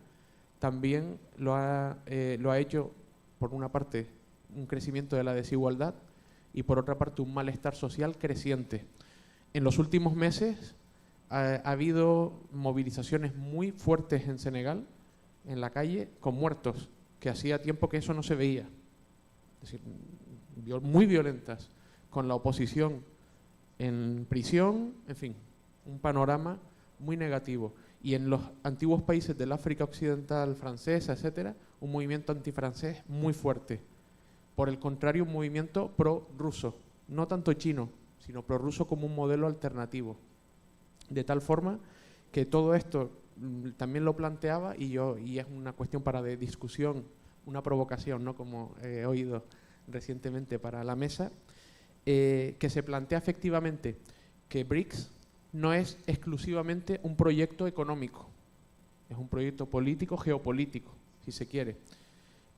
también lo ha hecho, por una parte, un crecimiento de la desigualdad y, por otra parte, un malestar social creciente. En los últimos meses ha habido movilizaciones muy fuertes en Senegal, en la calle, con muertos, que hacía tiempo que eso no se veía. Es decir, muy violentas, con la oposición en prisión, en fin, un panorama muy negativo. Y en los antiguos países del África Occidental francesa, etcétera, un movimiento antifrancés muy fuerte. Por el contrario, un movimiento pro-ruso, no tanto chino, sino pro-ruso como un modelo alternativo. De tal forma que todo esto también lo planteaba, y es una cuestión para de discusión, una provocación, ¿no?, como he oído recientemente para la mesa, que se plantea efectivamente que BRICS no es exclusivamente un proyecto económico, es un proyecto político, geopolítico, si se quiere,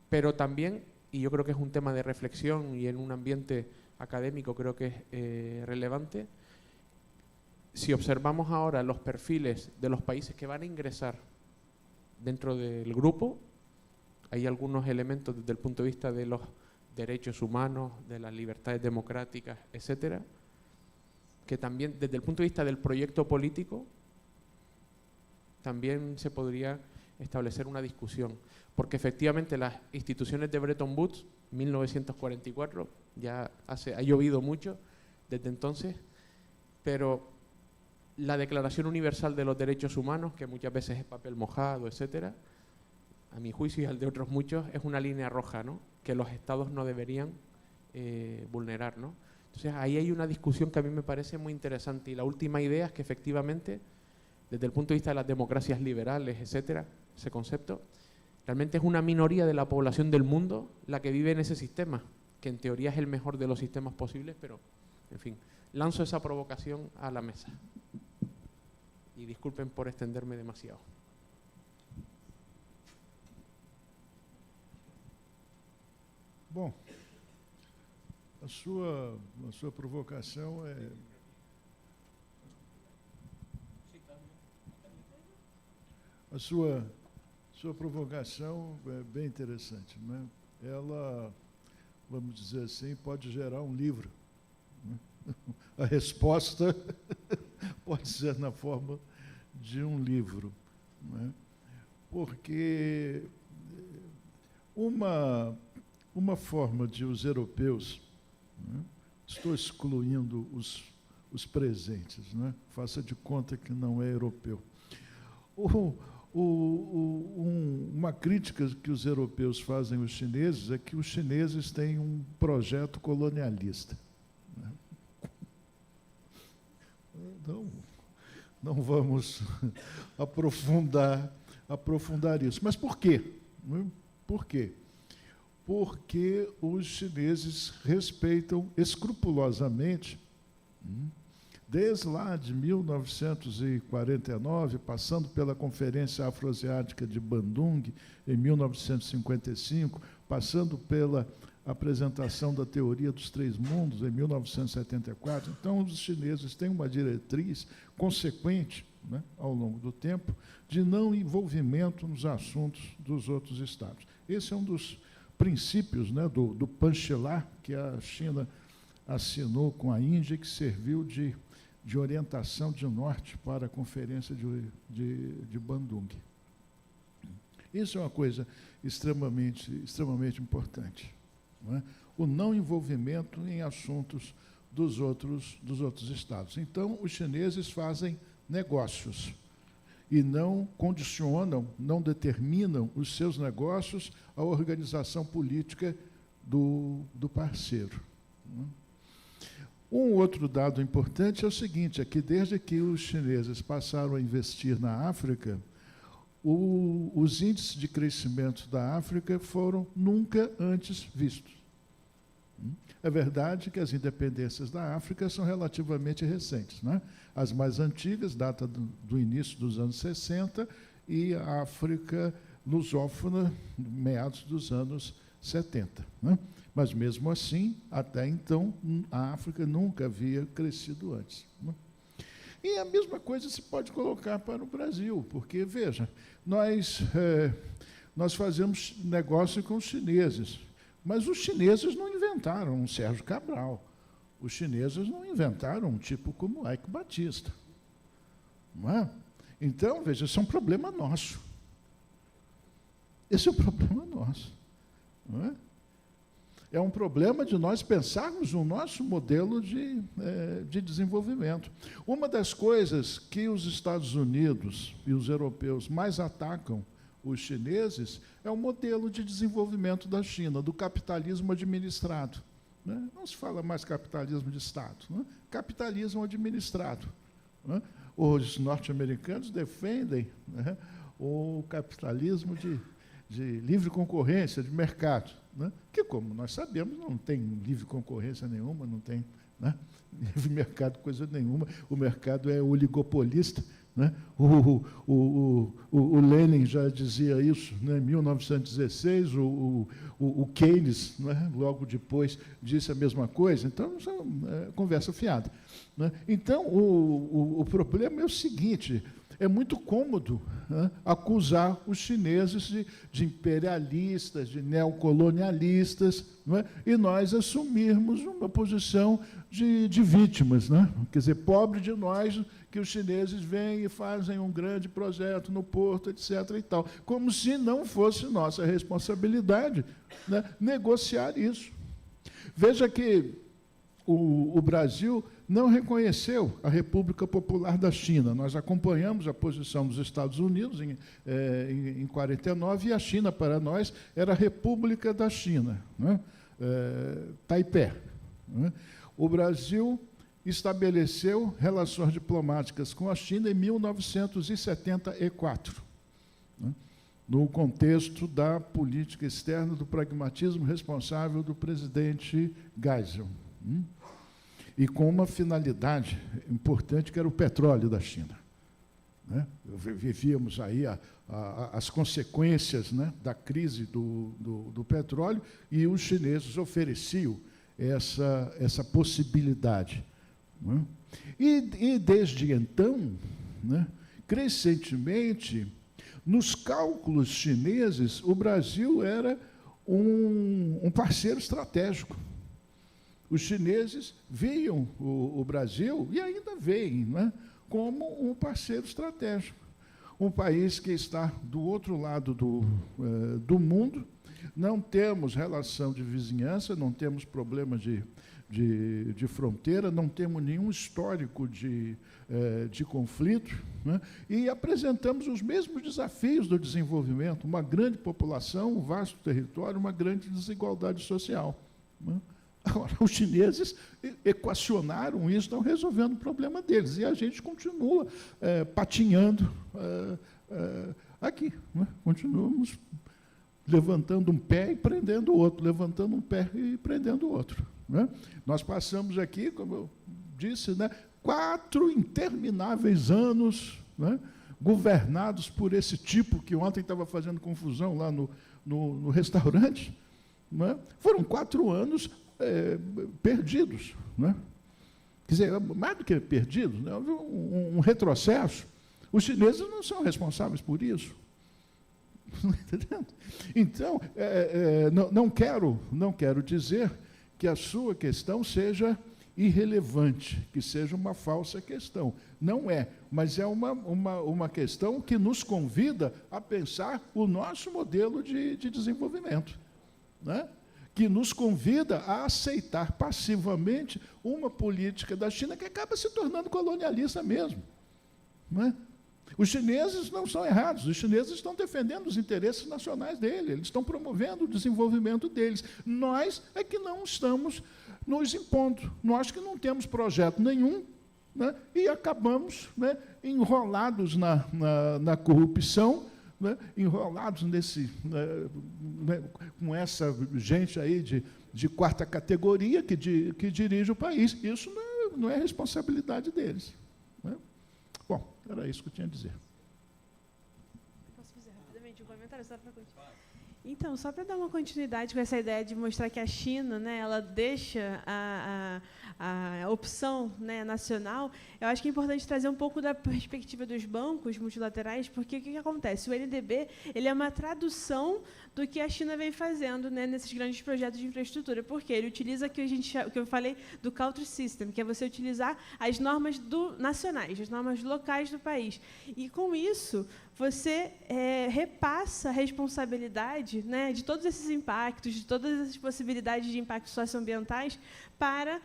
pero también, y yo creo que es un tema de reflexión y en un ambiente académico creo que es relevante, si observamos ahora los perfiles de los países que van a ingresar dentro del grupo, hay algunos elementos desde el punto de vista de los derechos humanos, de las libertades democráticas, etcétera, que también desde el punto de vista del proyecto político también se podría establecer una discusión, porque efectivamente las instituciones de Bretton Woods, 1944, ya ha llovido mucho desde entonces, pero la Declaración Universal de los Derechos Humanos, que muchas veces es papel mojado, etcétera, a mi juicio y al de otros muchos, es una línea roja, ¿no?, que los estados no deberían vulnerar, ¿no? Entonces ahí hay una discusión que a mí me parece muy interesante, y la última idea es que efectivamente, desde el punto de vista de las democracias liberales, etcétera, ese concepto, realmente es una minoría de la población del mundo la que vive en ese sistema, que en teoría es el mejor de los sistemas posibles, pero, en fin, lanzo esa provocación a la mesa. Y disculpen por extenderme demasiado. Bom, a sua provocação é... A sua provocação é bem interessante, né? Ela, vamos dizer assim, pode gerar um livro, né? A resposta pode ser na forma de um livro, né? Porque uma forma de os europeus, né? Estou excluindo os presentes, né? Faça de conta que não é europeu. Uma crítica que os europeus fazem aos chineses é que os chineses têm um projeto colonialista, né? Não vamos aprofundar isso. Mas por quê? Por quê? Porque os chineses respeitam escrupulosamente, desde lá de 1949, passando pela Conferência Afroasiática de Bandung, em 1955, passando pela apresentação da Teoria dos Três Mundos, em 1974. Então, os chineses têm uma diretriz consequente, né, ao longo do tempo, de não envolvimento nos assuntos dos outros estados. Esse é um dos princípios, né, do Panchilá, que a China assinou com a Índia, que serviu de orientação de norte para a Conferência de Bandung. Isso é uma coisa extremamente importante, não é? O não envolvimento em assuntos dos outros estados. Então, os chineses fazem negócios e não condicionam, não determinam os seus negócios à organização política do parceiro, não é? Um outro dado importante é o seguinte, é que desde que os chineses passaram a investir na África, os índices de crescimento da África foram nunca antes vistos. É verdade que as independências da África são relativamente recentes, né? As mais antigas datam do início dos anos 60 e a África lusófona, meados dos anos 70, né? Mas, mesmo assim, até então, a África nunca havia crescido antes, né? E a mesma coisa se pode colocar para o Brasil, porque, veja, nós fazemos negócio com os chineses, mas os chineses não inventaram um Sérgio Cabral, os chineses não inventaram um tipo como Eike Batista, não é? Então, veja, isso é um problema nosso. Esse é um problema nosso, não é? É um problema de nós pensarmos no nosso modelo de desenvolvimento. Uma das coisas que os Estados Unidos e os europeus mais atacam os chineses é o modelo de desenvolvimento da China, do capitalismo administrado, né? Não se fala mais capitalismo de Estado, né? Capitalismo administrado, né? Os norte-americanos defendem, né, o capitalismo de livre concorrência, de mercado, né? Que, como nós sabemos, não tem livre concorrência nenhuma, não tem, né, livre mercado, coisa nenhuma. O mercado é oligopolista, né? O Lenin já dizia isso, né? Em 1916, o Keynes, né? Logo depois, disse a mesma coisa. Então, isso é conversa fiada, né? Então, o problema é o seguinte: é muito cômodo, né, acusar os chineses de imperialistas, de neocolonialistas, não é? E nós assumirmos uma posição de vítimas, né? Quer dizer, pobre de nós que os chineses vêm e fazem um grande projeto no porto, etc. e tal, como se não fosse nossa responsabilidade, né, negociar isso. Veja que o Brasil não reconheceu a República Popular da China. Nós acompanhamos a posição dos Estados Unidos em 1949, e a China, para nós, era a República da China, né? Taipei. Né? O Brasil estabeleceu relações diplomáticas com a China em 1974, né? No contexto da política externa, do pragmatismo responsável do presidente Geisel. E com uma finalidade importante, que era o petróleo da China, né? Vivíamos aí as consequências, né, da crise do petróleo, e os chineses ofereciam essa possibilidade, né? E desde então, né, crescentemente, nos cálculos chineses, o Brasil era um parceiro estratégico. Os chineses viam o Brasil, e ainda veem, né, como um parceiro estratégico. Um país que está do outro lado do mundo, não temos relação de vizinhança, não temos problema de fronteira, não temos nenhum histórico de conflito, né, e apresentamos os mesmos desafios do desenvolvimento: uma grande população, um vasto território, uma grande desigualdade social, né? Agora, os chineses equacionaram isso, estão resolvendo o problema deles, e a gente continua patinhando aqui, né? Continuamos levantando um pé e prendendo o outro, levantando um pé e prendendo o outro, né? Nós passamos aqui, como eu disse, né, 4 intermináveis anos, né, governados por esse tipo que ontem estava fazendo confusão lá no restaurante, né? Foram 4 anos perdidos, né? Quer dizer, mais do que perdidos, né? Houve um retrocesso. Os chineses não são responsáveis por isso. Entendendo? Então, não quero dizer que a sua questão seja irrelevante, que seja uma falsa questão. Não é, mas é uma questão que nos convida a pensar o nosso modelo de desenvolvimento, né? Que nos convida a aceitar passivamente uma política da China que acaba se tornando colonialista mesmo, né? Os chineses não são errados, os chineses estão defendendo os interesses nacionais deles, eles estão promovendo o desenvolvimento deles. Nós é que não estamos nos impondo, nós que não temos projeto nenhum, né, e acabamos, né, enrolados na corrupção, né, enrolados com essa gente aí de quarta categoria que dirige o país. Isso não é responsabilidade deles, né? Bom, era isso que eu tinha a dizer. Posso fazer rapidamente um comentário só para continuar? Então, só para dar uma continuidade com essa ideia de mostrar que a China, né, ela deixa a opção, né, nacional, eu acho que é importante trazer um pouco da perspectiva dos bancos multilaterais, porque o que acontece? O NDB ele é uma tradução do que a China vem fazendo, né, nesses grandes projetos de infraestrutura, porque ele utiliza o que eu falei do country system, que é você utilizar as normas nacionais, as normas locais do país. E, com isso, você repassa a responsabilidade, né, de todos esses impactos, de todas as possibilidades de impactos socioambientais para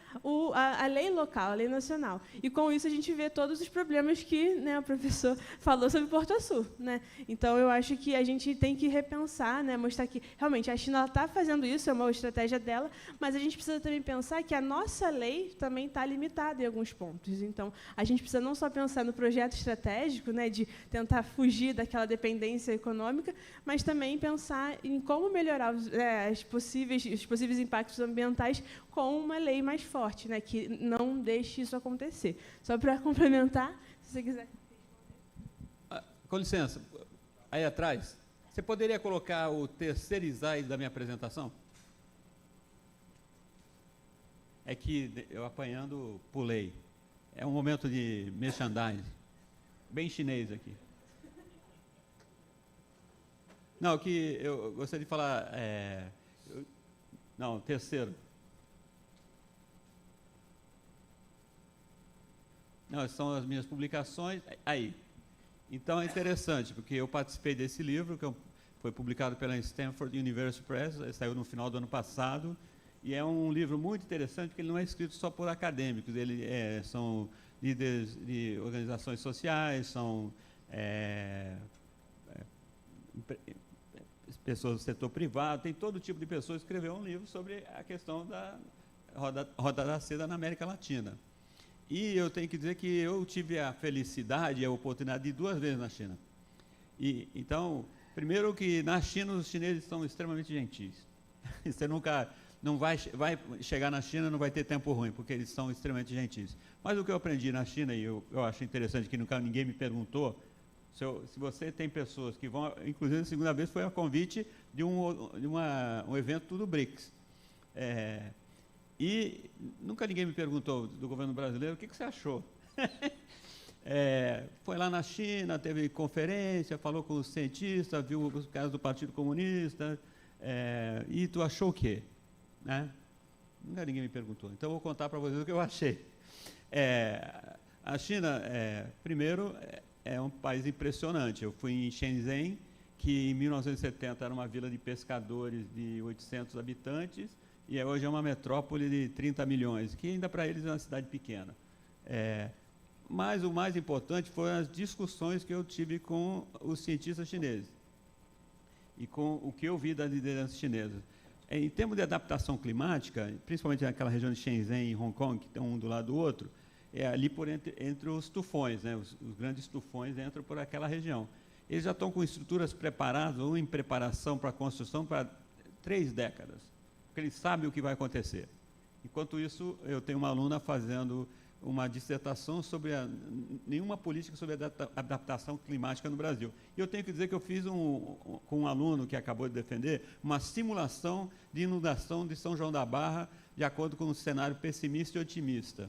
a lei local, a lei nacional. E, com isso, a gente vê todos os problemas que, né, o professor falou sobre Porto Açu, né? Então, eu acho que a gente tem que repensar, né, mostrar que, realmente, a China está fazendo isso, é uma estratégia dela, mas a gente precisa também pensar que a nossa lei também está limitada em alguns pontos. Então, a gente precisa não só pensar no projeto estratégico, né, de tentar fugir daquela dependência econômica, mas também pensar em como melhorar os possíveis impactos ambientais com uma lei mais forte, né, que não deixe isso acontecer. Só para complementar, se você quiser. Com licença, aí atrás, você poderia colocar o terceiro slide da minha apresentação? É que eu apanhando, pulei. É um momento de merchandising, bem chinês aqui. Não, o que eu gostaria de falar, não, terceiro. Não, são as minhas publicações, aí. Então é interessante, porque eu participei desse livro, que foi publicado pela Stanford University Press, saiu no final do ano passado, e é um livro muito interessante, porque ele não é escrito só por acadêmicos, são líderes de organizações sociais, são pessoas do setor privado, tem todo tipo de pessoas que escreveu um livro sobre a questão da roda da seda na América Latina. E eu tenho que dizer que eu tive a felicidade e a oportunidade de ir 2 vezes na China. Então, primeiro que na China os chineses são extremamente gentis. Você nunca não vai chegar na China, não vai ter tempo ruim, porque eles são extremamente gentis. Mas o que eu aprendi na China, e eu acho interessante que nunca ninguém me perguntou, se você tem pessoas que vão, inclusive a segunda vez foi a convite de um evento do BRICS. E nunca ninguém me perguntou do governo brasileiro o que você achou. Foi lá na China, teve conferência, falou com os cientistas, viu os casos do Partido Comunista, e tu achou o quê? Né? Nunca ninguém me perguntou. Então, eu vou contar para vocês o que eu achei. A China, primeiro, é um país impressionante. Eu fui em Shenzhen, que em 1970 era uma vila de pescadores de 800 habitantes, e hoje é uma metrópole de 30 milhões, que ainda para eles é uma cidade pequena. Mas o mais importante foram as discussões que eu tive com os cientistas chineses e com o que eu vi da liderança chinesa. Em termos de adaptação climática, principalmente naquela região de Shenzhen e Hong Kong, que estão um do lado do outro, ali por entre os tufões, né? Os grandes tufões entram por aquela região. Eles já estão com estruturas preparadas ou em preparação para a construção para 3 décadas, porque eles sabem o que vai acontecer. Enquanto isso, eu tenho uma aluna fazendo uma dissertação sobre nenhuma política sobre a adaptação climática no Brasil. E eu tenho que dizer que eu fiz com um aluno que acabou de defender uma simulação de inundação de São João da Barra, de acordo com um cenário pessimista e otimista.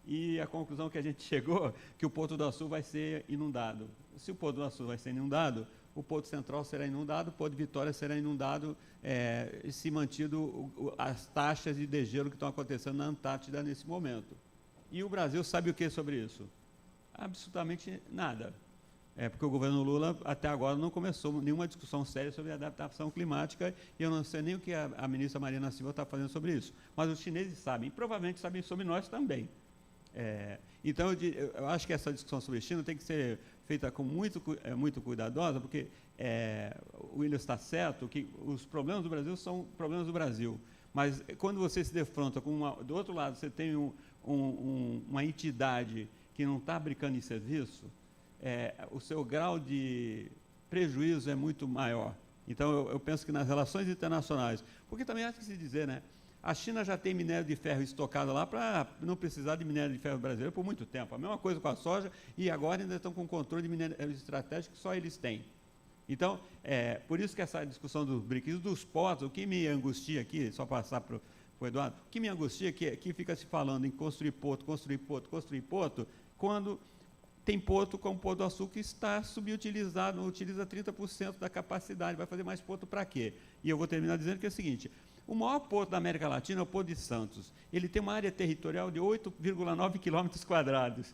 E a conclusão que a gente chegou, que o Porto do Açu vai ser inundado. Se o Porto do Açu vai ser inundado, o Porto Central será inundado, o Porto de Vitória será inundado, se mantido as taxas de degelo que estão acontecendo na Antártida nesse momento. E o Brasil sabe o que sobre isso? Absolutamente nada. Porque o governo Lula, até agora, não começou nenhuma discussão séria sobre a adaptação climática, e eu não sei nem o que a ministra Marina Silva está fazendo sobre isso. Mas os chineses sabem, e provavelmente sabem sobre nós também. Então, eu acho que essa discussão sobre a China tem que ser feita com muito cuidadosa, porque o William está certo que os problemas do Brasil são problemas do Brasil. Mas quando você se defronta com do outro lado, você tem uma entidade que não está brincando em serviço, o seu grau de prejuízo é muito maior. Então, eu penso que nas relações internacionais, porque também há que se dizer, né? A China já tem minério de ferro estocado lá para não precisar de minério de ferro brasileiro por muito tempo. A mesma coisa com a soja, e agora ainda estão com controle de minérios estratégicos que só eles têm. Então, por isso que essa discussão dos BRICS, dos portos, o que me angustia aqui, só passar para o Eduardo, o que me angustia é que fica se falando em construir porto, quando tem porto como o Porto do Açu que está subutilizado, não utiliza 30% da capacidade, vai fazer mais porto para quê? E eu vou terminar dizendo que é o seguinte: o maior porto da América Latina é o Porto de Santos. Ele tem uma área territorial de 8,9 km².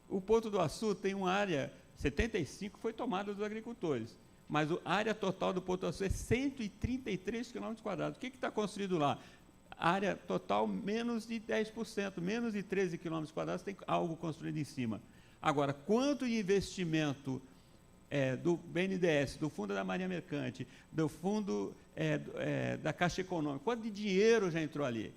O Porto do Açu tem uma área, 75 foi tomada dos agricultores, mas a área total do Porto do Açu é 133 km². O que está construído lá? Área total menos de 10%, menos de 13 km², tem algo construído em cima. Agora, quanto de investimento do BNDES, do Fundo da Marinha Mercante, do Fundo da Caixa Econômica, quanto de dinheiro já entrou ali?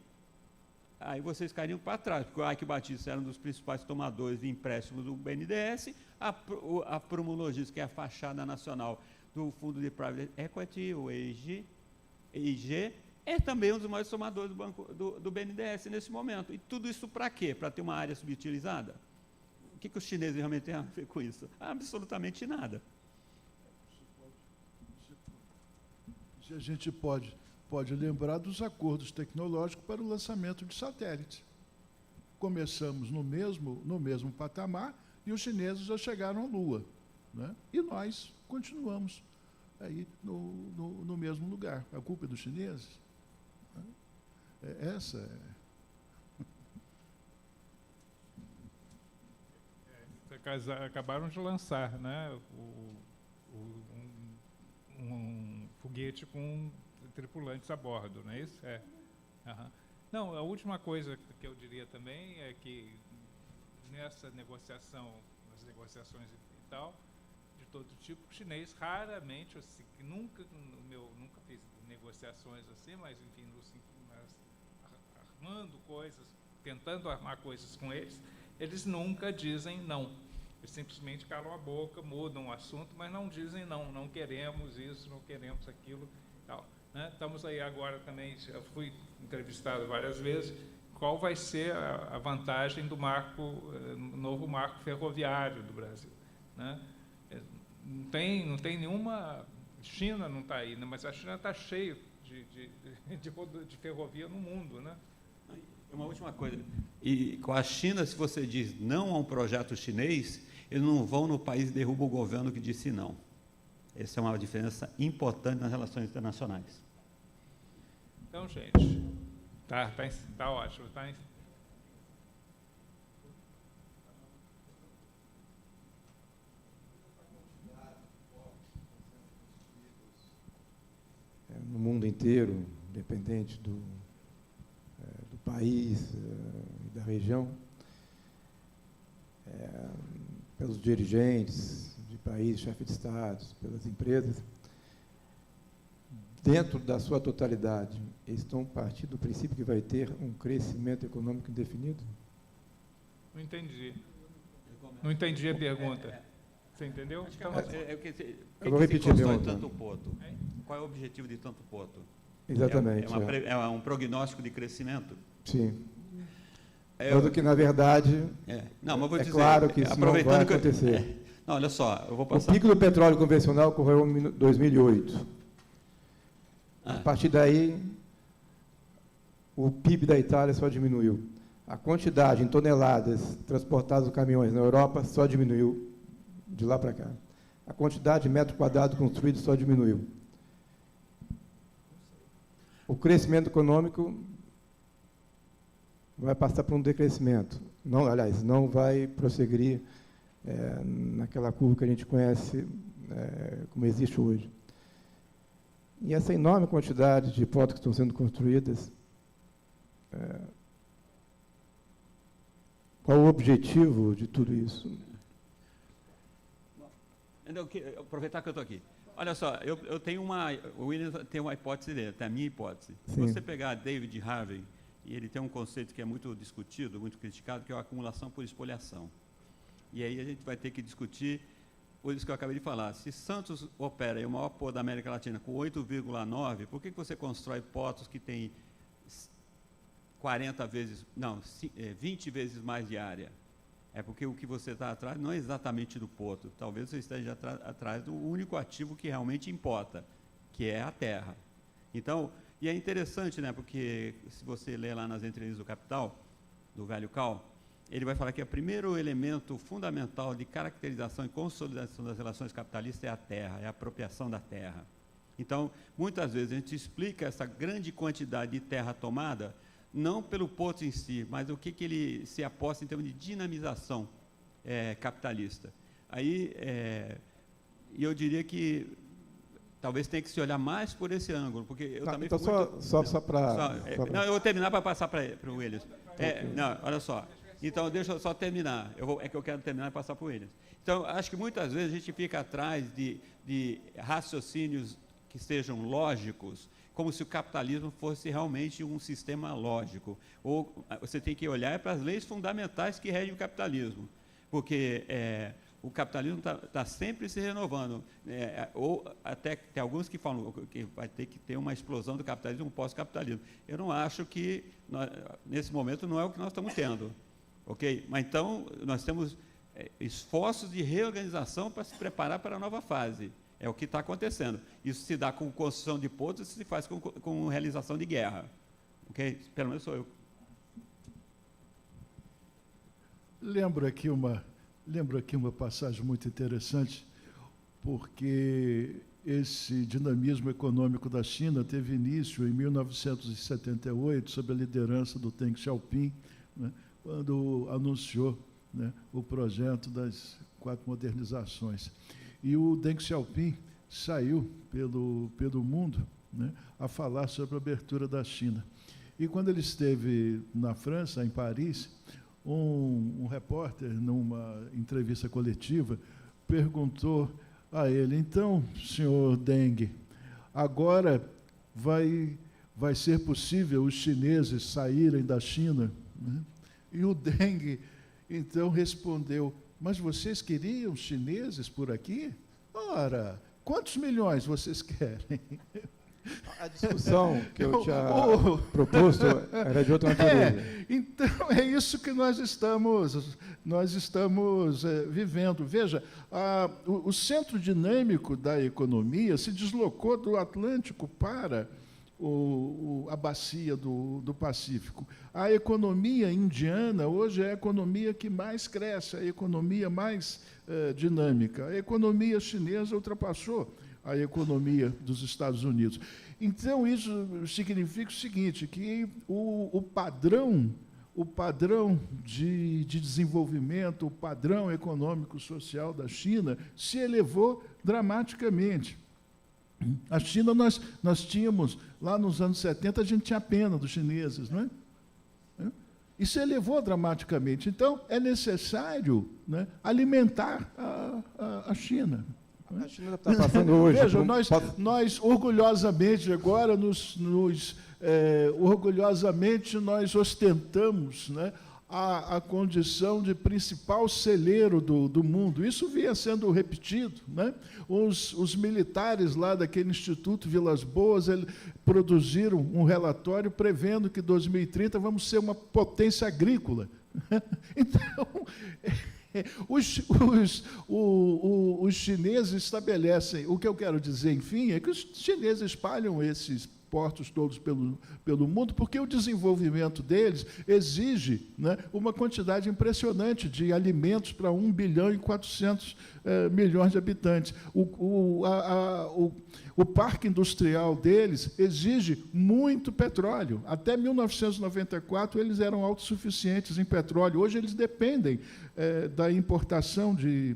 Aí vocês cairiam para trás, porque o Ike Batista era um dos principais tomadores de empréstimos do BNDES, a Promologis, que é a fachada nacional do Fundo de Private Equity, o EIG, é também um dos maiores tomadores do BNDES nesse momento. E tudo isso para quê? Para ter uma área subutilizada? que os chineses realmente têm a ver com isso? Absolutamente nada. A gente pode lembrar dos acordos tecnológicos para o lançamento de satélites. Começamos no mesmo patamar e os chineses já chegaram à Lua, né? E nós continuamos aí no mesmo lugar. A culpa é dos chineses? Essa é... Acabaram de lançar, né, um foguete com tripulantes a bordo, não é isso? É. Uhum. Não, a última coisa que eu diria também é que nessa negociação, nas negociações e tal, de todo tipo, o chinês raramente, assim, nunca fiz negociações assim, mas enfim, armando coisas, tentando armar coisas com eles nunca dizem não. Eles simplesmente calam a boca, mudam o assunto, mas não dizem não, não queremos isso, não queremos aquilo, tal. Né? Estamos aí agora também, já fui entrevistado várias vezes, qual vai ser a vantagem do novo marco ferroviário do Brasil, né? Não tem nenhuma... China não está aí, né? Mas a China está cheia de ferrovia no mundo, né? Uma última coisa, e com a China, se você diz não a um projeto chinês, eles não vão no país e derrubam o governo que disse não. Essa é uma diferença importante nas relações internacionais. Então, gente, tá ótimo. No mundo inteiro, independente do país e da região, pelos dirigentes de países, chefes de estados, pelas empresas, dentro da sua totalidade, eles estão partindo do princípio que vai ter um crescimento econômico indefinido? Não entendi. Não entendi a pergunta. Você entendeu? Eu vou repetir a pergunta. Tanto Poto? Qual é o objetivo de tanto Poto? Exatamente. É um prognóstico de crescimento? Sim. Tanto que, na verdade, não, mas vou dizer, claro que isso não vai acontecer. Não, olha só, eu vou passar... O pico do petróleo convencional ocorreu em 2008. A partir daí, o PIB da Itália só diminuiu. A quantidade em toneladas transportadas por caminhões na Europa só diminuiu de lá para cá. A quantidade de metro quadrado construído só diminuiu. O crescimento econômico vai passar por um decrescimento. Não, aliás, não vai prosseguir naquela curva que a gente conhece como existe hoje. E essa enorme quantidade de hipóteses que estão sendo construídas, qual o objetivo de tudo isso? Aproveitar que eu estou aqui. Olha só, eu tenho o Williams tem uma hipótese dele, tem a minha hipótese. Sim. Se você pegar David Harvey, e ele tem um conceito que é muito discutido, muito criticado, que é a acumulação por espoliação. E aí a gente vai ter que discutir, por isso que eu acabei de falar, se Santos opera, é o maior porto da América Latina, com 8,9, por que você constrói portos que têm 20 vezes mais de área? É porque o que você está atrás não é exatamente do porto, talvez você esteja atrás do único ativo que realmente importa, que é a terra. Então, e é interessante, né, porque se você ler lá nas entrelinhas do Capital, do Velho Cal, ele vai falar que o primeiro elemento fundamental de caracterização e consolidação das relações capitalistas é a terra, é a apropriação da terra. Então, muitas vezes a gente explica essa grande quantidade de terra tomada não pelo porto em si, mas o que ele se aposta em termos de dinamização capitalista. Aí, eu diria que talvez tenha que se olhar mais por esse ângulo, porque eu também... Então, só para... Não, eu vou terminar para passar para o Williams. Não, olha só. Então, deixa eu só terminar. É que eu quero terminar e passar para o Williams. Então, acho que muitas vezes a gente fica atrás de raciocínios que sejam lógicos, como se o capitalismo fosse realmente um sistema lógico. Ou você tem que olhar para as leis fundamentais que regem o capitalismo, porque o capitalismo está sempre se renovando. Ou até tem alguns que falam que vai ter que ter uma explosão do capitalismo, um pós-capitalismo. Eu não acho que, nesse momento, não é o que nós estamos tendo. Ok? Mas então, nós temos esforços de reorganização para se preparar para a nova fase. É o que está acontecendo. Isso se dá com construção de pontos, isso se faz com realização de guerra. Okay? Pelo menos sou eu. Lembro aqui uma passagem muito interessante, porque esse dinamismo econômico da China teve início em 1978, sob a liderança do Deng Xiaoping, né, quando anunciou, né, o projeto das 4 modernizações. E o Deng Xiaoping saiu pelo mundo, né, a falar sobre a abertura da China. E quando ele esteve na França, em Paris, um repórter, numa entrevista coletiva, perguntou a ele: então, senhor Deng, agora vai ser possível os chineses saírem da China? Né? E o Deng, então, respondeu: mas vocês queriam chineses por aqui? Ora, quantos milhões vocês querem? A discussão que eu tinha proposto era de outra natureza. Então, é isso que nós estamos vivendo. Veja, o centro dinâmico da economia se deslocou do Atlântico para a bacia do Pacífico. A economia indiana hoje é a economia que mais cresce, a economia mais dinâmica. A economia chinesa ultrapassou a economia dos Estados Unidos. Então, isso significa o seguinte, que o padrão de desenvolvimento, o padrão econômico-social da China se elevou dramaticamente. A China, nós tínhamos, lá nos anos 70, a gente tinha pena dos chineses, não é? E se elevou dramaticamente. Então, é necessário, né, alimentar a China. A China está passando hoje. Veja, nós orgulhosamente agora orgulhosamente nós ostentamos, né, a condição de principal celeiro do mundo. Isso vinha sendo repetido, né? Os militares lá daquele Instituto Vilas Boas produziram um relatório prevendo que em 2030 vamos ser uma potência agrícola. Então, os chineses estabelecem, o que eu quero dizer, enfim, é que os chineses espalham esses portos todos pelo mundo, porque o desenvolvimento deles exige, né, uma quantidade impressionante de alimentos para 1 bilhão e 400 milhões de habitantes. O parque industrial deles exige muito petróleo. Até 1994, eles eram autossuficientes em petróleo. Hoje, eles dependem da importação de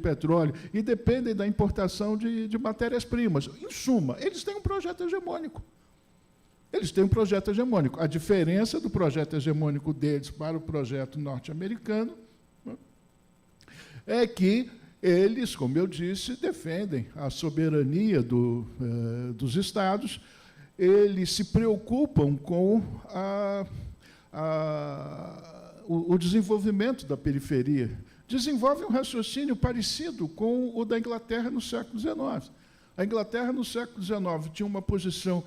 petróleo e dependem da importação de matérias-primas. Em suma, eles têm um projeto hegemônico. Eles têm um projeto hegemônico. A diferença do projeto hegemônico deles para o projeto norte-americano, né, é que eles, como eu disse, defendem a soberania dos Estados, eles se preocupam com o desenvolvimento da periferia. Desenvolvem um raciocínio parecido com o da Inglaterra no século XIX. A Inglaterra, no século XIX, tinha uma posição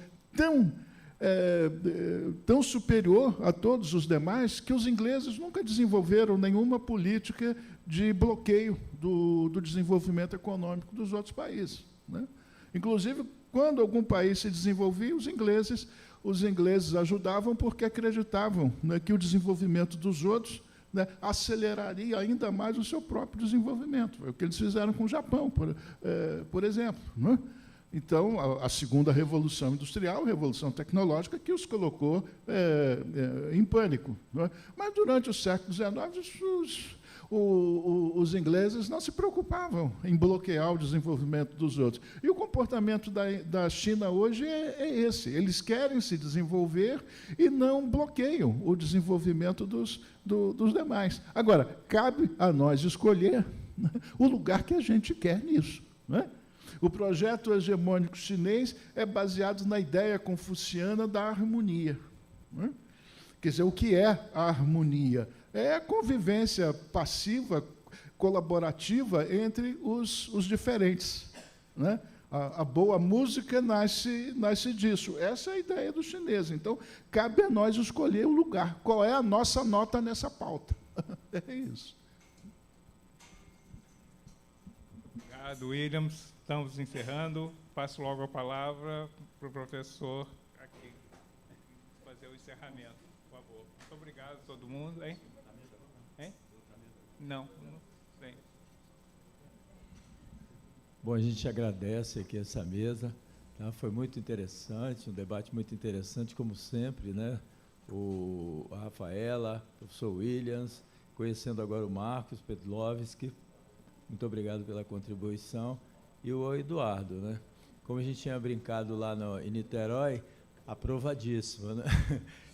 tão superior a todos os demais que os ingleses nunca desenvolveram nenhuma política de bloqueio do desenvolvimento econômico dos outros países, né? Inclusive, quando algum país se desenvolvia, os ingleses ajudavam porque acreditavam, né, que o desenvolvimento dos outros, né, aceleraria ainda mais o seu próprio desenvolvimento. Foi o que eles fizeram com o Japão, por exemplo, né? Então, a segunda revolução industrial, a revolução tecnológica, que os colocou em pânico, né? Mas, durante o século XIX, os ingleses não se preocupavam em bloquear o desenvolvimento dos outros. E o comportamento da China hoje é esse. Eles querem se desenvolver e não bloqueiam o desenvolvimento dos demais. Agora, cabe a nós escolher, né, o lugar que a gente quer nisso, né? O projeto hegemônico chinês é baseado na ideia confuciana da harmonia, né? Quer dizer, o que é a harmonia? É a convivência passiva, colaborativa entre os diferentes, né? A boa música nasce disso. Essa é a ideia do chinês. Então, cabe a nós escolher o lugar. Qual é a nossa nota nessa pauta? É isso. Obrigado, Williams. Estamos encerrando. Passo logo a palavra para o professor aqui fazer o encerramento, por favor. Muito obrigado a todo mundo. Hein? Hein? Não, não tem. Bom, a gente agradece aqui essa mesa, tá? Foi muito interessante, um debate muito interessante, como sempre, né? A Rafaela, o professor Williams, conhecendo agora o Marcos Pedlovski, muito obrigado pela contribuição, e o Eduardo, né? Como a gente tinha brincado lá em Niterói, aprovadíssimo, né?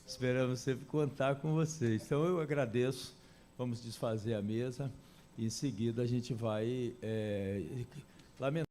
Esperamos sempre contar com vocês. Então, eu agradeço, vamos desfazer a mesa, e em seguida a gente vai lamentar.